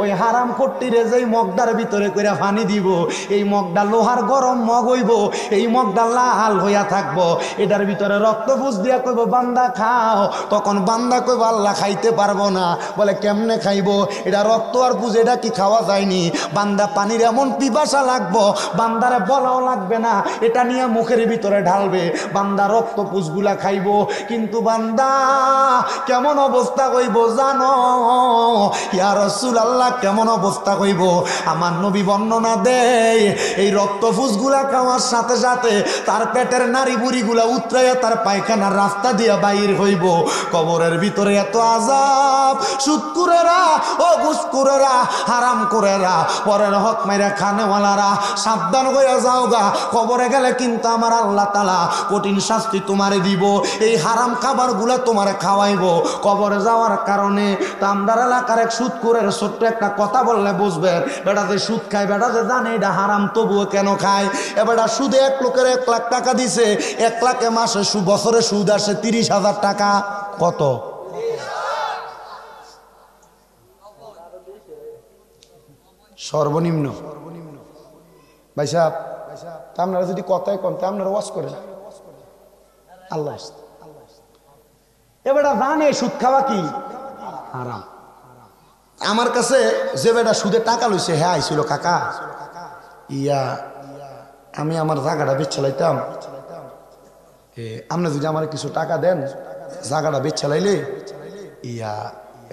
ওই হারাম খট্টিরে যেই মগডার ভিতরে কইরা পানি দিব, এই মগডা লোহার গরম মগ হইব, এই মগডা লাল হইয়া থাকবো, এটার ভিতরে রক্ত ফুস দিয়া কইব বান্দা খাও, তখন বান্দা কইব আল্লাহ খাইতে পারবো না। বলে কেমনে খাইবো? এটা রক্ত আর পুজ, এটা কি খাওয়া যায়নি? বান্দা পানির এমন পিপাসা লাগবো, বান্দারে বলাও লাগবে না, এটা নিয়ে মুখের ভিতরে ঢালবে, বান্দা রক্ত পুজগুলা খাইবো। কিন্তু বান্দা কেমন অবস্থা হইব জানো? ইয়া রাসূলুল্লাহ কেমন অবস্থা হইব? আমার নবী বর্ণনা দেয়, এই রক্ত ফুসগুলা খাওয়ার সাথে সাথে তার পেটের নারী বুড়িগুলা উতরাইয়া তার পায়খানার রাস্তা দিয়া বাইর হইব। কবরের ভিতরে এত আযাব, সুদকুরেরা ও ঘুষকুরেরা হারাম করেরা পরের হক মাইরা খানেওয়ালারা সাবধান হইয়া যাও গা, কবরে গেলে কিন্তু আমার আল্লাহ তাআলা কঠিন শাস্তি তোমারে দিব। এই হারাম খাবারগুলা তোমারে খাওয়াইব কবরে যাওয়ার কারণে। তা আমরার এলাকার এক সুদকুরের ছোট্ট একটা কথা বললে বুঝবে, বেটা যে সুদ খায়, বেটা যে জানে এটা হারাম তবুও কেন খায়। এবারটা সুদে এক লোকের 1 লাখ টাকা দিছে, 1 লাখে মাসে বছরে সুদ আসে 30,000 টাকা। কত? সর্বনিম্ন। ভাই সাহেব, আপনারা যদি কথাই কন তা আপনারা ওয়াজ করেন আল্লাহ। এবারটা জানে সুদ খাওয়া কি হারাম। আমার কাছে যে বেটা সুদে টাকা লইছে, হ্যাঁ আইছিল, কাকা ইয়া আমি আমার জায়গাটা বেচালাইতাম, আপনি যদি আমার কিছু টাকা দেন জায়গাটা বেচালাইলে ইয়া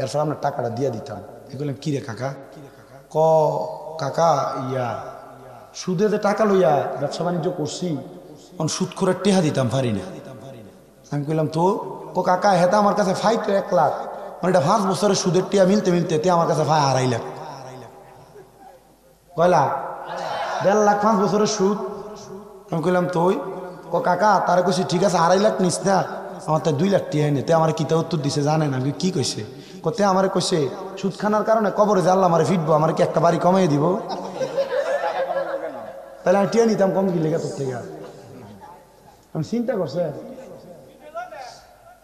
এরপর আপনার টাকাটা দিয়ে দিতাম। এগুলাম কি রে কাকা? ক কাকা ইয়া সুদে যে টাকা লইয়া ব্যবসা বাণিজ্য করছি, সুদ করে টেহা দিতাম পারি না। আমি কইলাম তো কাকা হেতা আমার কাছে ফাইট 1 লাখ, মানে এটা 5 বছরের সুদের টিয়া মিলতে মিলতে তে আমার কাছে ভাই 2.5 লাখ। কয়লা 1.5 লাখ 5 বছরের সুদ। আমি কইলাম তুই কাকা, তারা কইছি ঠিক আছে 2.5 লাখ নিস না, আমার তাই 2 লাখ টিয়া এনে। তে আমার কিতা উত্তর দিছে জানেন? আমি কি কইছে? তে আমার কইছে সুদ খানার কারণে কবরে যে আল্লাহ আমার ফিটবো, আমার কি একটা বাড়ি কমাই দিব? তাহলে আমি টিয়া নিতাম কম কি লেগে তোর থেকে। আমি চিন্তা করছে,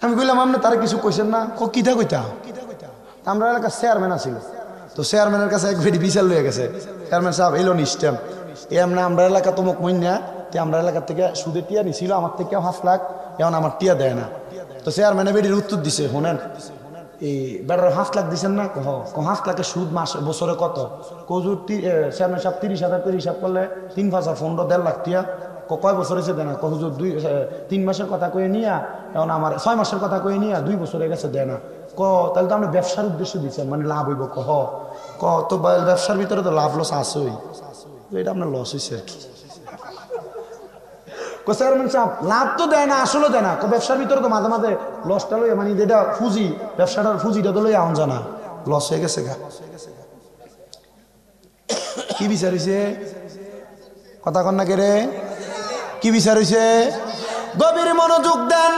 আমি কইলাম আপনি তারা কিছু কইছেন না? কিতা কইতা? আমরা এলাকার চেয়ারম্যান আছিল, তো চেয়ারম্যানের কাছে এক ভেড়ি বিচার লইয়া গেছে। চেয়ারম্যান সাহেব এলো নিস্টেম এমনি আমরা এলাকা তমুক মইনা, আমরা এলাকার থেকে সুদের টিয়া নিছিল আমার থেকে 5 লাখ, এখন আমার টিয়া দেয় না। তো চেয়ারম্যানে বেডির উত্তর দিছে, শোনেন এই বেটার 5 লাখ দিচ্ছেন না? 5 লাখের সুদ মাসে বছরে কত? কজুর চেয়ারম্যান সাহেব 30,000 করে হিসাব করলে 3 5 আর 15 1.5 লাখ টিয়া। কয় বছর হয়েছে দেয় না, হুজুর 3 মাসের কথা কয়ে নিয়া এখন আমার 6 মাসের কথা কয়ে নিয়া 2 বছর হয়ে গেছে দেয় না। তাহলে তো আমরা ব্যবসার উদ্দেশ্য দিচ্ছেন, মানে লাভ হইব। তো ব্যবসার ভিতরে তো লাভ লস আসেই, এটা আপনার লস হয়েছে আর কি। লাভ তো দেয় না, আসলে দেয় না। ব্যবসার ভিতরে তো মাঝে মাঝে লসটা লইয়া, মানে যেটা পুঁজি, ব্যবসাটার পুঁজিটা তো লইয়া আউন জানা লস হয়ে গেছে গা। কি বিচার হইছে কথা কন না কে রে? কি বিচার হইছে? গভীর মনোযোগ দেন।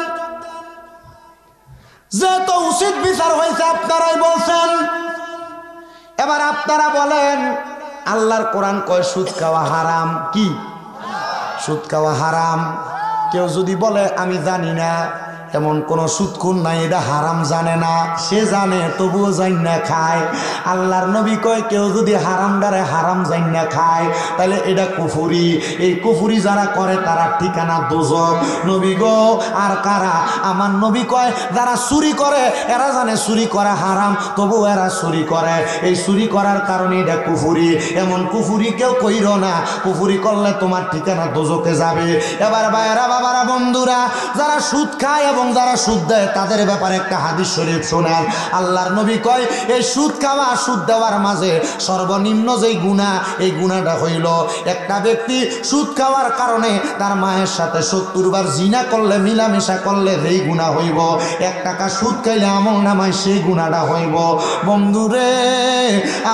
যে তো উচিত বিচার হয়েছে আপনারাই বলছেন। এবার আপনারা বলেন, আল্লাহর কোরআন কয় সুদ খাওয়া হারাম। কি সুদ খাওয়া হারাম? কেউ যদি বলে আমি জানি না, এমন কোন সুদখোর নাই এটা হারাম জানে না, সে জানে তবুও জান না খায়। আল্লাহর নবী কয় কেউ যদি হারামদারে হারাম জান না খায় তাহলে এটা কুফরি। এই কুফরি যারা করে তারা ঠিকানা দোজখ। নবী গো আর কারা? আমার নবী কয় যারা চুরি করে এরা জানে চুরি করা হারাম, তবু এরা চুরি করে। এই চুরি করার কারণে এটা কুফরি। এমন কুফরি কেউ কইর না, কুফরি করলে তোমার ঠিকানা দোজখে যাবে। এবার ভাইয়েরা, বাবারা, বন্ধুরা, যারা সুদ খায় এবং যারা সুদ দেয় তাদের ব্যাপারে একটা হাদিস শরীফ শোনেন। আল্লাহর নবী কয় এই সুদ খাওয়া সুদ দেওয়ার মাঝে সর্বনিম্ন যেই গুনাহ, এই গুনাহটা হইল একটা ব্যক্তি সুদ খাওয়ার কারণে তার মায়ের সাথে 70 বার জিনা করলে, মিলামেশা করলে যেই গুনাহ হইব, 1 টাকা সুদ খাইলে আমল নামায় সেই গুনাহটা হইব। বন্ধুরে,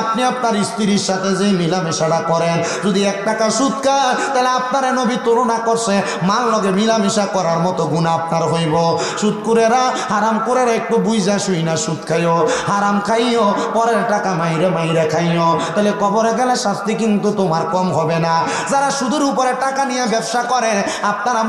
আপনি আপনার স্ত্রীর সাথে যে মিলামেশাটা করেন, যদি 1 টাকা সুদ খায় তাহলে আপনার নবী তুলনা করছে মার লগে মিলামেশা করার মতো গুনাহ আপনার হইব। সুদকুরেরা, হারাম কুরেরা একটু বুঝা শুই না সুদ খাইও, হারাম খাইও, পরের টাকা মাইরে মাইরে খাইও, তাহলে কবরে গেলে শাস্তি কিন্তু তোমার কম হবে না। যারা সুদের উপরে টাকা নিয়ে ব্যবসা করে, আপনারা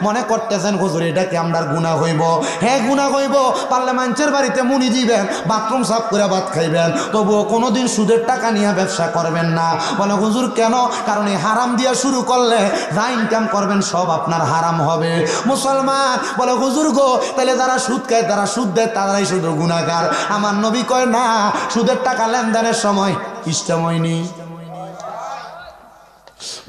মনে করতেছেন হুজুর এটা কি আমরার গুনাহ হইব? হ্যাঁ গুনাহ হইব। পারলে মানুষের বাড়িতে মুনি দিবেন, বাথরুম সাফ করে ভাত খাইবেন, তবুও কোনোদিন সুদের টাকা নিয়ে ব্যবসা করবেন না। বলে হুজুর কেন? কারণ এই হারাম দিয়া শুরু করলে যা ইনকাম করবেন সব আপনার হারাম হবে। মুসলমান বলে হুজুর গো, তাহলে যারা সুদ খায়, যারা সুদ দেয় তারাই শুধু গুনাহগার। আমার নবী কয় না, সুদের টাকা লেনদেনের সময় ইস্টেম হয়নি।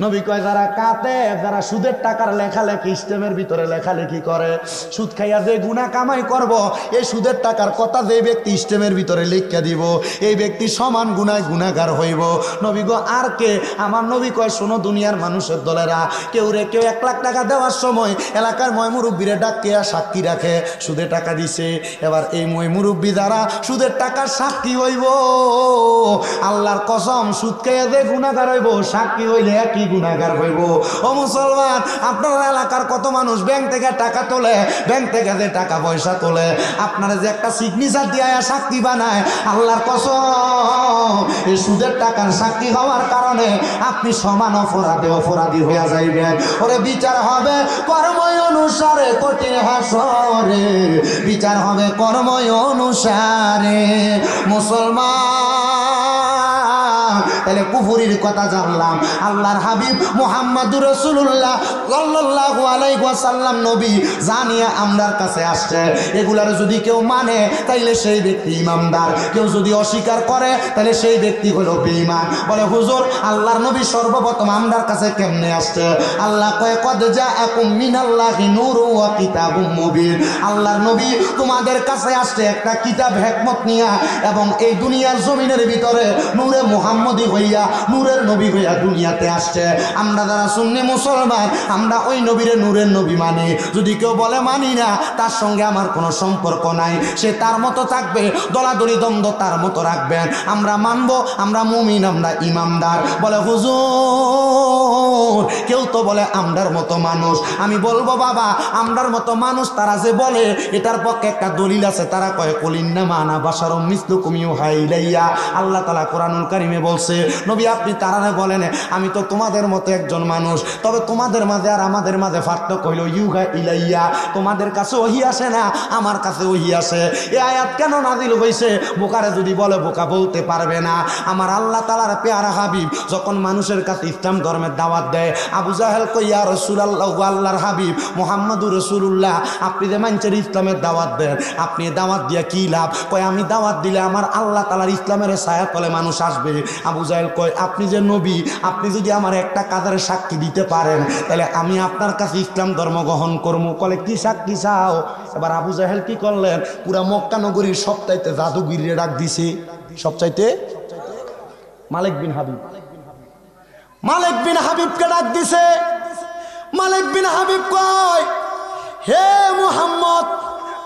নবী কয় যারা কাতে, যারা সুদের টাকার লেখালেখি ইস্টেমের ভিতরে লেখালেখি করে, সুদ খাইয়া যে গুনাহ কামাই করব, এই সুদের টাকার কথা যে ব্যক্তি ইস্টেমের ভিতরে লিখা দিব, এই ব্যক্তি সমান গুনায় গুনাহগার হইব। নবী গো আর কে? আমার নবী কয় শোনো দুনিয়ার মানুষের দলেরা, কেউ 1 লাখ টাকা দেওয়ার সময় এলাকার ময় মুরব্বীরে ডাকে সাক্ষী রাখে সুদে টাকা দিছে। এবার এই ময় মুরব্বী যারা সুদের টাকার সাক্ষী হইব, আল্লাহর কসম সুদ খাইয়া যে গুনাহগার হইব, সাক্ষী হইলে কি গুনাহগার হইব। ও মুসলমান, আপনার এলাকার কত মানুষ ব্যাংক থেকে টাকা তোলে, ব্যাংক থেকে যে টাকা পয়সা তোলে, আপনারা যে একটা সিগনেচার দিয়ে সাক্ষী বানায়, আল্লাহর কসম এই সুদের টাকার সাক্ষী হওয়ার কারণে আপনি সমান অপরাধী হইয়া যাইবেন। ওরে বিচার হবে কর্ম অনুসারে, কঠিন হাসরে বিচার হবে কর্ম অনুসারে। মুসলমান, তাহলে কুফরির কথা জানলাম। আল্লাহর হাবিব মুহাম্মদুর রাসূলুল্লাহ সাল্লাল্লাহু আলাইহি ওয়াসাল্লাম নবী জানিয়া আমরার কাছে আসছে, এগুলার যদি কেউ মানে তাইলে সেই ব্যক্তি ইমানদার, কেউ যদি অস্বীকার করে তাহলে সেই ব্যক্তি হলো বেঈমান। বলে হুজুর আল্লাহর নবী সর্বপ্রথম আমরার কাছে কেমনে আসছে? আল্লাহ কয় কদ জাআকুম মিনাল্লাহি নূরুন ওয়া কিতাবুম মুবিন। আল্লাহর নবী তোমাদের কাছে আসছে একটা কিতাব হিকমত নিয়া, এবং এই দুনিয়ার জমিনের ভিতরে নূরে মুহাম্মদী হইয়া, নূরের নবী হইয়া দুনিয়াতে আসছে। আমরা যারা সুন্নি মুসলমান, আমরা ওই নবীরে নূরের নবী মানি। যদি কেউ বলে মানি না, তার সঙ্গে আমার কোনো সম্পর্ক নাই, সে তার মতো থাকবে, দলাদলি দ্বন্দ্ব তার মতো রাখবেন। আমরা মানব, আমরা মুমিন, আমরা ইমানদার। বলে হুজুর কেউ তো বলে আমরার মতো মানুষ। আমি বলবো বাবা, আমরার মতো মানুষ তারা যে বলে, এটার পক্ষে একটা দলিল আছে। তারা কয় কুলিন্নামা আনা বাশারুম মিসলুকুম ইউহা ইলাইয়া। আল্লাহ তাআলা কোরআনুল কারীমে বলছে, নবী আপনি তারারে বলেন আমি তো তোমাদের মতো একজন মানুষ, তবে তোমাদের মাঝে আর আমাদের মাঝে পার্থক্য হইল ইউহা ইলাইয়া, তোমাদের কাছে ওহী আসে না, আমার কাছে ওহী আসে। এই আয়াত কেন নাজিল হইছে? বোকারে যদি বলে বোকা বলতে পারবে না। আমার আল্লাহ তাআলার পেয়ারা হাবিব যখন মানুষের কাছে ইসলাম ধর্মের দাওয়াত দেয়, আবু জাহেল কই ইয়া রাসূলুল্লাহ, আল্লাহর হাবিব মুহাম্মদুর রাসূলুল্লাহ আপনি যে মানুষের ইসলামের দাওয়াত দেন, আপনি দাওয়াত দিয়া কি লাভ? কয় আমি দাওয়াত দিলে আমার আল্লাহ তাআলার ইসলামের ছায়া তলে মানুষ আসবে। আবু জাহেল কয় আপনি যে নবী, আপনি যদি আমার একটা কাজের সাক্ষী দিতে পারেন তাহলে আমি আপনার কাছে ইসলাম ধর্ম গ্রহণ করবো। কলে কি সাক্ষী চাও? এবার আবু জাহেল কি করলেন, পুরা মক্কা নগরীর সবচাইতে জাদুগিরিরে ডাক দিছে। সবচাইতে মালিক বিন হাবিব, মালিক বিন হাবিবকে ডাক দিছে। মালিক বিন হাবিব কয়, হে মুহাম্মদ,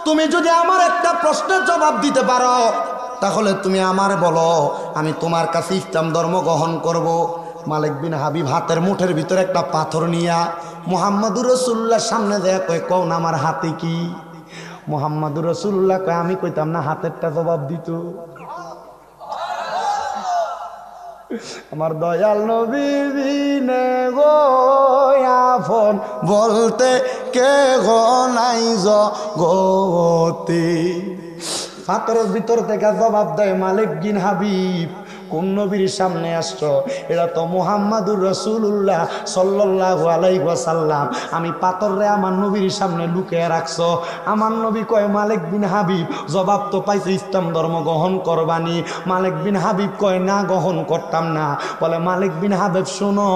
তুমি যদি আমার একটা প্রশ্নের জবাব দিতে পারো তাহলে তুমি আমার বলো, আমি তোমার কাছে ইসলাম ধর্ম গ্রহণ করব। মালিক বিন হাবিব হাতের মুঠের ভিতরে একটা পাথর নিয়া মুহাম্মদুর রাসূলুল্লাহর সামনে দেয়া কয়, কও না আমার হাতে কি? মুহাম্মদুর রাসূলুল্লাহ কয়, আমি কইতাম না, হাতেরটা জবাব দিত। আমার দয়াল নবী বিনে গো আপন বলতে কে গো নাই জগতে। পাথরের ভিতর থেকে জবাব দেয়, মালিক বিন হাবিব, কোন নবীর সামনে আসছো? এটা তো মুহাম্মাদুর রাসূলুল্লাহ সাল্লাল্লাহু আলাইহি ওয়াসাল্লাম। আমি পাথরে আমার নবীর সামনে লুকিয়ে রাখছো। আমার নবী কয়, মালিক বিন হাবিব, জবাব তো পাইছে, ইসলাম ধর্ম গ্রহণ করবানি? মালিক বিন হাবিব কয়, না, গ্রহণ করতাম না। বলে, মালিক বিন হাবিব শোনো,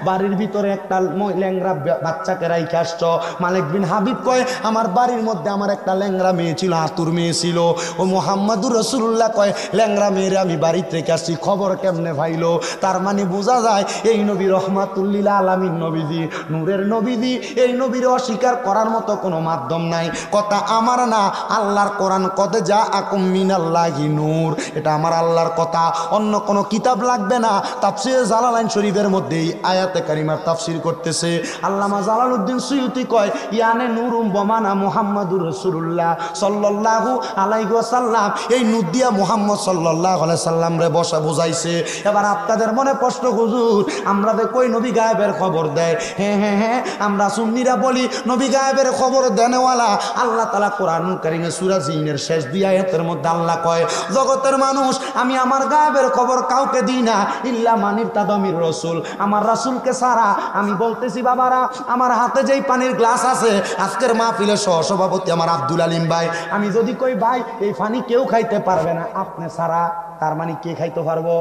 বাড়ির ভিতরে একটা ল্যাংরা বাচ্চাকে রাইখে আসছো। মালিক বিন হাবিব কয়, আমার বাড়ির মধ্যে আমার একটা ল্যাংরা মেয়ে ছিল, আতুর মেয়ে ছিল। ও মুহাম্মাদুর রাসূলুল্লাহ কয়, ল্যাংরা মেয়েরে আমি বাড়ি থেকে আসছি, খবর কেমনে ভাইলো? তার মানে বোঝা যায় এই নবী রহমাতুল লিল আলামিন নবীজি, নূরের নবীজি। এই নবীর অস্বীকার করার মতো কোনো মাধ্যম নাই। কথা আমার না, আল্লাহর কোরআন, কদ জাআকুম মিনাল্লাহি নূর, এটা আমার আল্লাহর কথা, অন্য কোনো কিতাব লাগবে না। তাফসীরে জালালাইন শরীফের মধ্যে এই আয়াতে কারিমার তাফসীর করতেছে আল্লামা জালালউদ্দিন সুয়ুতী কয়, ইয়ানে নূরুম বমানা মুহাম্মাদুর রাসূলুল্লাহ সাল্লাল্লাহু আলাইহি ওয়াসাল্লাম। এই নূর দিয়া মুহাম্মদ সাল্লাল্লাহু আলাইহি সাল্লাম রে বসা বুঝাইছে। এবার আপনাদের মনে প্রশ্ন, হুজুর আমরা যে কই নবী গায়েবের খবর দেয়? হ্যাঁ হ্যাঁ হ্যাঁ, আমরা সুন্নিরা বলি নবী গায়েবের খবর দেনেওয়ালা। আল্লাহ তাআলা কোরআনুল কারীমে সূরা জিনের শেষ 2 আয়াতের মধ্যে আল্লাহ কয়, জগতের মানুষ, আমি আমার গায়েবের খবর কাউকে দিই না, ইল্লা মানির তাদমির রাসূল, আমার রাসূলকে ছাড়া। আমি বলতেছি বাবারা, আমার হাতে যেই পানির গ্লাস আছে, আজকের মাহফিলের সহসভাপতি আমার আব্দুল আলিম ভাই, আমি যদি কই ভাই এই পানি কেউ খাইতে পারবে না আপনি ছাড়া, তার মানে কে খাইতে পারবো?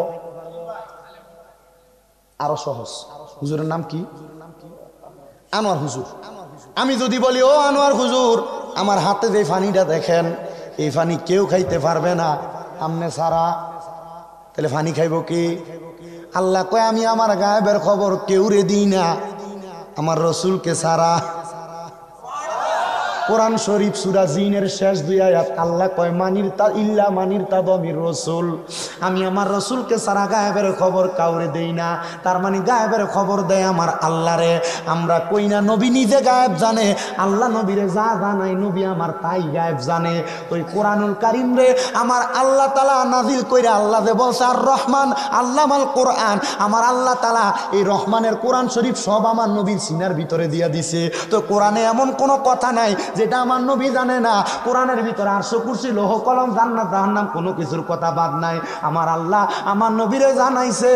আরো সহজ, হুজুরের নাম কি? আনোয়ার হুজুর। আমি যদি বলি, ও আনোয়ার হুজুর, আমার হাতে যে পানিটা দেখেন, এই পানি কেউ খাইতে পারবে না আমনে ছাড়া, তাহলে পানি খাইব কি? আল্লাহ কয়, আমি আমার গায়েবের খবর কেউ রে দিই না, আমার রসুলকে ছাড়া। কোরআন শরীফ সূরা জিনের শেষ 2 আয়াত আল্লাহ কয়, মানির তা ইল্লা মানির তাদমির রাসূল, আমি আমার রাসূলকে ছাড়া গায়েবের খবর কাউরে দেই না। তার মানে গায়েবের খবর দেয় আমার আল্লাহরে। আমরা কই না নবী নিজে গায়েব জানে, আল্লাহ নবীরে যা জানাই নবী আমার তাই গায়েব জানে। তো এই কোরআনুল কারীম রে আমার আল্লাহ তাআলা নাজিল কইরা, আল্লাহ যে বলছে আর রহমান আল্লামাল কোরআন, আমার আল্লাহ তাআলা এই রহমানের কোরআন শরীফ সব আমার নবীর সিনার ভিতরে দিয়া দিছে। তো কোরআনে এমন কোনো কথা নাই যেটা আমার নবী জানে না। কোরআনের ভিতরে আরশ কুরসি লৌহ কলম জান্নাত জাহান্নাম কোনো কিছুর কথা বাদ নাই। আমার আল্লাহ আমার নবীরে জানাইছে,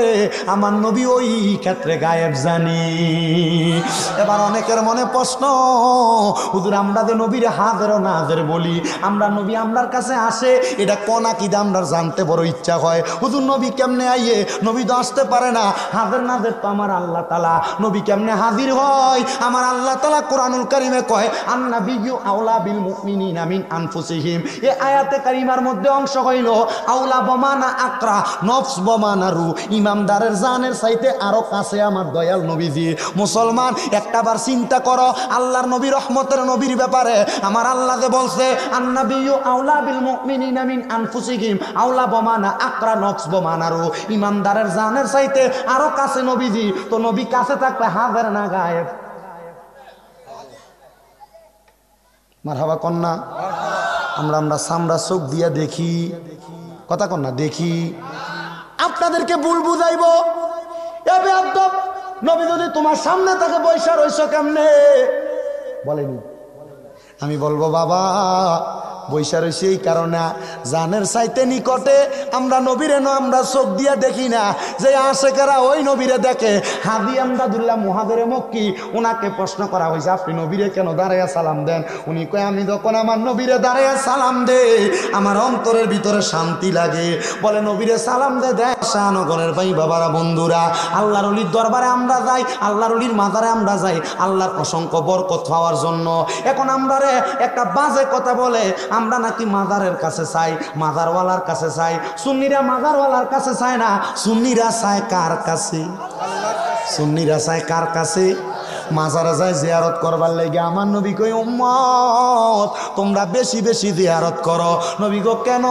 আমার নবী ওই ক্ষেত্রে গায়েব জানি। এবার অনেকের মনে প্রশ্ন, হুজুর আমরা যে নবীরে হাজির ও নাজির বলি, আমরা নবী আমরার কাছে আসে, এটা কোন আকীদা আমরা জানতে বড় ইচ্ছা হয়। হুজুর নবী কেমনে আইয়ে? নবী তো আসতে পারে না, হাজির নাজির তো আমার আল্লাহ তাআলা। নবী কেমনে হাজির হয়? আমার আল্লাহ তাআলা কোরআনুল কারীমে কয়, আন-নাবিয়্যু আওলা বিল মুমিনিনা মিন আনফুসিহিম। এই আয়াতে কারিমার মধ্যে অংশ হইল আওলা বমানা আকরা, নফস বমানা রু, ইমানদারের জানের চাইতে আরো কাছে আমার দয়াল নবীজি। মুসলমান একটাবার চিন্তা করো আল্লাহর নবী রহমতের নবীর ব্যাপারে। আমার আল্লাহ যে বলছে আন-নাবিয়্যু আওলা বিল মুমিনিনা মিন আনফুসিহিম আওলা বমানা আকরা নফস বমানা রু, ইমানদারের জানের চাইতে আরো কাছে নবীজি। তো নবী কাছে থাকলে হাজির না গায়েব? মারহাবা কন্যা। আমরা সামরা চোখ দিয়া দেখি, কথা কন্যা দেখি। আপনাদেরকে ভুল বুঝাইব, এ বেয়াদব, নবী যদি তোমার সামনে থাকে বৈশা রইছ কেমনে? বলেনি। আমি বলবো বাবা বৈশা রয়েছে এই কারণে জানের চাইতে নিকটে আমরা নবীরে আমরা চোখ দিয়া দেখি না, যে আশেকেরা ওই নবীরে দেখে। হাদি আমদাদুল্লাহ মুহাজিরে মক্কি, ওনাকে প্রশ্ন করা হয়েছে আপনি নবীরে কেন দাঁড়াইয়া সালাম দেন? উনি কয় আমি যখন আমার নবীরে দাঁড়াইয়া সালাম দে আমার অন্তরের ভিতরে শান্তি লাগে। বলে নবীরে সালাম দে দেখ শাহনগরের ভাই বাবারা বন্ধুরা, আল্লাহর ওলির দরবারে আমরা যাই, আল্লাহর ওলির মাজারে আমরা যাই আল্লাহর অসংখ্য বরকত পাওয়ার জন্য। এখন আমরা রে একটা বাজে কথা বলে আমরা নাকি মাজারের কাছে চাই, মাজারওয়ালার কাছে চাই। সুন্নিরা মাজারওয়ালার কাছে চায় না, সুন্নিরা চায় কার কাছে? সুন্নিরা চায় কার কাছে? মাজারে যায় জিয়ারত করবার লাগে। আমার নবী কই উম্মত তোমরা বেশি বেশি জিয়ারত করো। নবী গো কেন?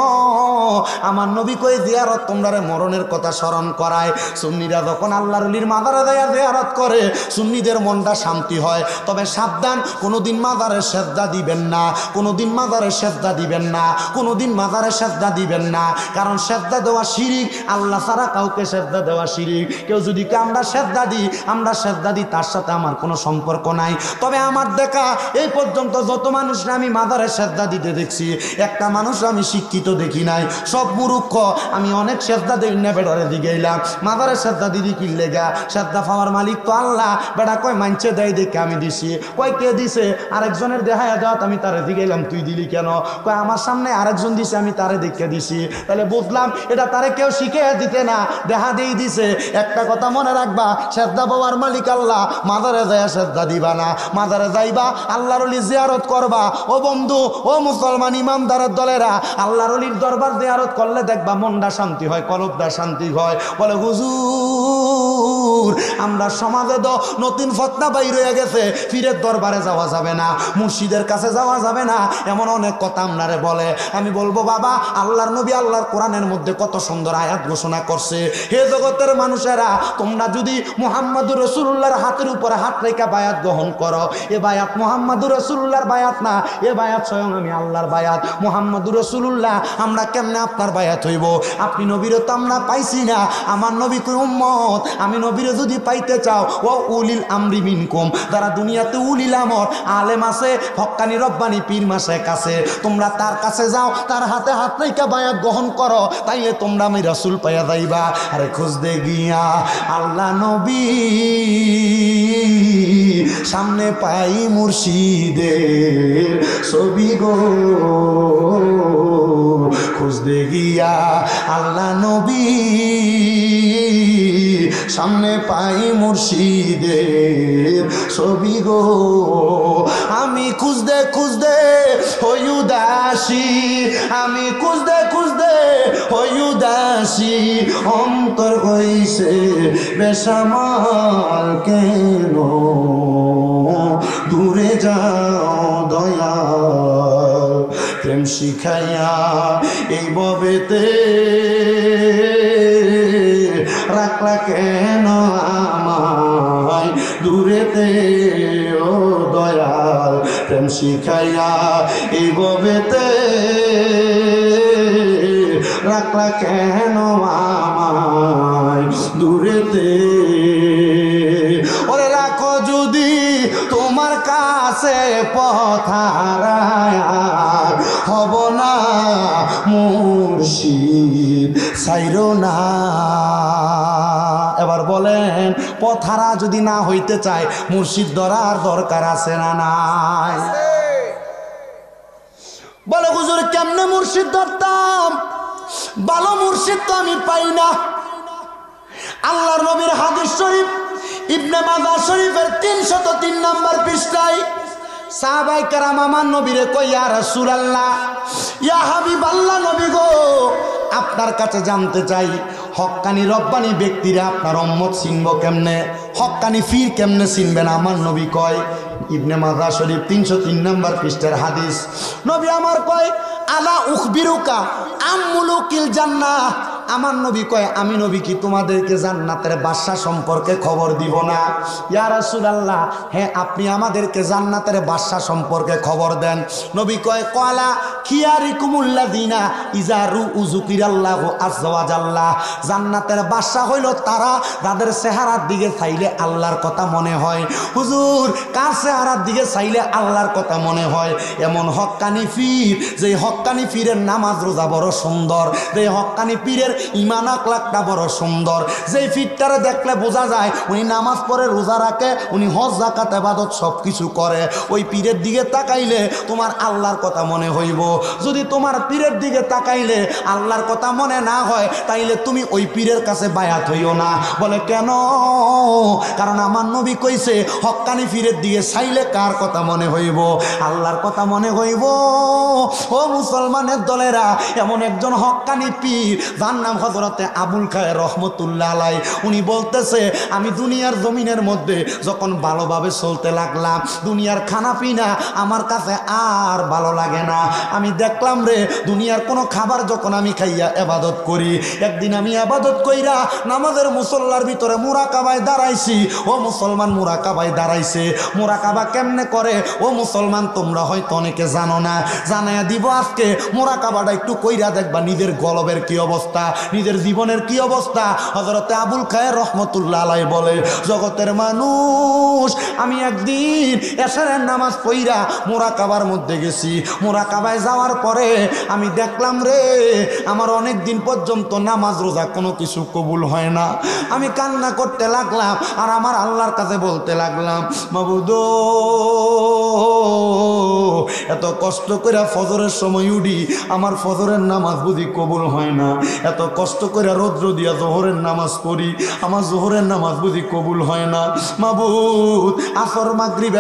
আমার নবী কই জিয়ারত তোমরা মরণের কথা স্মরণ করায়। সুন্নিরা যখন আল্লাহর ওলির মাজারে যায় জিয়ারত করে সুন্নিদের মনটা শান্তি হয়। তবে সাবধান, কোনোদিন মাজারে সেজদা দিবেন না, কোনোদিন মাজারে সেজদা দিবেন না, কোনোদিন মাজারে সেজদা দিবেন না। কারণ সেজদা দেওয়া শিরিক, আল্লাহ ছাড়া কাউকে সেজদা দেওয়া শিরিক। কেউ যদি আমরা সেজদা দিই, আমরা সেজদা দিই, তার সাথে আমার কোনো সম্পর্ক নাই। তবে আমার দেখা এই পর্যন্ত যত মানুষরা আমি মাজারে সেজদা দিতে দেখছি, একটা মানুষ আমি শিক্ষিত দেখি নাই, সব মূর্খ। আমি অনেক সেজদা দিই না বেড়ারে দিকে এলাম মাজারে সেজদা দিদি কি লেগা? সেজদা পাওয়ার মালিক তো আল্লাহ। বেড়া কয় মানছে দেয় দেখে আমি দিছি। কয় কে দিছে? আরেকজনের দেখায় দেওয়া, আমি তারে দিকে এলাম তুই দিলি কেন? কয় আমার সামনে আরেকজন দিছে আমি তারে দেখে দিছি। তাহলে বুঝলাম এটা তারে কেউ শিখে দিতে না, দেখা দিয়ে দিছে। একটা কথা মনে রাখবা, সেজদা পাওয়ার মালিক আল্লাহ। মাজারে যায় সেজদা দিবা না, মাজারে যাইবা আল্লাহর ওলি জিয়ারত করবা। ও বন্ধু, ও মুসলমান ইমানদারের দলেরা, আল্লাহর ওলির দরবার জিয়ারত করলে দেখবা মনটা শান্তি হয়, কলবটা শান্তি হয়। বলে হুজুর আমরা সমাজে তো নতুন ফতনা বাইর হয়ে গেছে, পীরের দরবারে যাওয়া যাবে না, মুর্শিদের কাছে যাওয়া যাবে না, এমন অনেক কথা আপনারে বলে। আমি বলবো বাবা, আল্লাহর নবী আল্লাহর কোরআনের মধ্যে কত সুন্দর আয়াত ঘোষণা করছে। হে জগতের মানুষেরা, তোমরা যদি মুহাম্মদুর রাসূলুল্লাহর হাতের উপরে হাত রেখে বায়াত গ্রহণ করো, এ বায়াত মুহাম্মদুর রাসূলুল্লাহর বায়াত না, এ বায়াত স্বয়ং আমি আল্লাহর বায়াত। মুহাম্মদুর রাসূলুল্লাহ আমরা কেমনে আপনার বায়াত হইব? আপনি নবীরে তো আমরা পাইছি না। আমার নবী কই উম্মত আমি নবীরে যদি পাইতে চাও, ও উলিল আমরি মিনকুম, যারা দুনিয়াতে উলিল আমর আলেম আছে, হক্কানি রব্বানি পীর মাসে কাছে, তোমরা তার কাছে যাও, তার হাতে হাত রেখে বায়াত গ্রহণ করো, তাইলে তোমরা আমি রাসূল পাইয়া যাইবা। আরে খুঁজতে গিয়া আল্লাহ নবী সামনে পাই মুর্শিদের ছবি গো, খুঁজতে গিয়া আল্লাহ নবী সামনে পাই মুর্শিদের ছবি গো। আমি খুঁজতে খুঁজতে হই উদাসী, আমি খুঁজতে খুঁজতে হই উদাসী, অন্তর হইছে বেসামাল কেন, দূরে যাও দয়াল প্রেম শিখাইয়া এই ববেতে রাখলা কেন আমায় দূরেতে, ও দয়াল প্রেম শিখাইয়া এই ববেতে রাখলা কেন আমায় দূরেতে। ওরে রাখো যদি তোমার কাছে পথারায়, হব না মুর্শিদ ছাইরো না। এবার বলেন, পথারা যদি না হইতে চায় মুর্শিদ ধরার দরকার আছে না নাই? বলে হুজুর কেমনে মুর্শিদ ধরতাম? ভালো মুর্শিদ তো আমি পাই না। আল্লাহর নবীর হাদিস শরীফ ইবনে মাজাহ শরীফের 303 নম্বর পৃষ্ঠায় সাহাবায়ে কেরাম আমার নবীরে কই, ইয়া রাসূলুল্লাহ, ইয়া হাবিবাল্লাহ, নবী গো আপনার কাছে জানতে চাই, হক্কানি রব্বানি ব্যক্তিরা আপনার উম্মত চিনব কেমনে, হক্কানি ফির কেমনে চিনবেন? আমার নবী কয়, ইবনে মাজাহ শরীফ 303 নম্বর পৃষ্ঠার হাদিস, নবী আমার কয়, আলা উখবিরুকা আমুলুকিল জান্নাহ। আমার নবী কয়, আমি নবী কি তোমাদেরকে জান্নাতের বাদশা সম্পর্কে খবর দিব না? ইয়া রাসূলুল্লাহ, হ্যাঁ আপনি আমাদেরকে জান্নাতের বাদশা সম্পর্কে খবর দেন। নবী কয়, কলা খিয়ারিকুমুল্লাযিনা ইযা রুউ যুকিরাল্লাহু আযজা ওয়া জাল্লা। জান্নাতের বাদশা হইল তারা যাদের চেহারার দিকে চাইলে আল্লাহর কথা মনে হয়। হুজুর কার চেহারার দিকে চাইলে আল্লাহর কথা মনে হয়? এমন হক্কানি পীর, যে হক্কানি পীরের নামাজ রোজা বড় সুন্দর, যে হক্কানি পীরের ঈমান আখলাকটা বড় সুন্দর, যেই পীরটারে দেখলে বোঝা যায় উনি নামাজ পড়ে, রোজা রাখে, উনি হজ যাকাত ইবাদত সব কিছু করে, ওই পীরের দিকে তাকাইলে তোমার আল্লাহর কথা মনে হইব। যদি তোমার পীরের দিকে তাকাইলে আল্লাহর কথা মনে না হয় তাইলে তুমি ওই পীরের কাছে বায়াত হইও না। বলে কেন? কারণ আমার নবী কইছে হক্কানি পীরের দিকে চাইলে কার কথা মনে হইব? আল্লাহর কথা মনে হইব। ও মুসলমানের দলেরা, এমন একজন হক্কানি পীর যার নাম হযরতে আবুল খায়ের রহমতুল্লাহ আলাইহি, উনি বলতেছে আমি দুনিয়ার জমিনের মধ্যে যখন ভালোভাবে চলতে লাগলাম, দুনিয়ার খানা পিনা আমার কাছে আর ভালো লাগে না। আমি দেখলাম রে দুনিয়ার কোনো খাবার যখন আমি খাইয়া ইবাদত করি, একদিন আমি ইবাদত কইরা নামাজের মুসল্লার ভিতরে মুরাকাবায় দাঁড়াইছি। ও মুসলমান, মুরাকাবায় দাঁড়াইছে। মুরাকাবা কেমনে করে ও মুসলমান তোমরা হয়তো অনেকে জানো না, জানাইয়া দিব আজকে। মুরাকাবাটা একটু কইরা দেখবা নিজের গলবের কি অবস্থা, নিজের জীবনের কি অবস্থা। হযরতে আবুল খায়ের রহমতুল্লাহ আলাইহি বলে, জগতের মানুষ, আমি একদিন এশারের নামাজ পড়া মুরাকাবার মধ্যে গেছি। মুরাকাবায় যাওয়ার পরে আমি দেখলাম রে আমার অনেক দিন পর্যন্ত নামাজ রোজা কোনো কিছু কবুল হয় না। আমি কান্না করতে লাগলাম আর আমার আল্লাহর কাছে বলতে লাগলাম, মাবুদ এত কষ্ট করে ফজরের সময় উঠি, আমার ফজরের নামাজ বুঝি কবুল হয় না। এত কষ্ট করে রৌদ্র দিয়া জোহরের নামাজ পড়ি, আমার জোহরের নামাজ বুঝি কবুল হয় না। মাবুদ আসর মাগরিব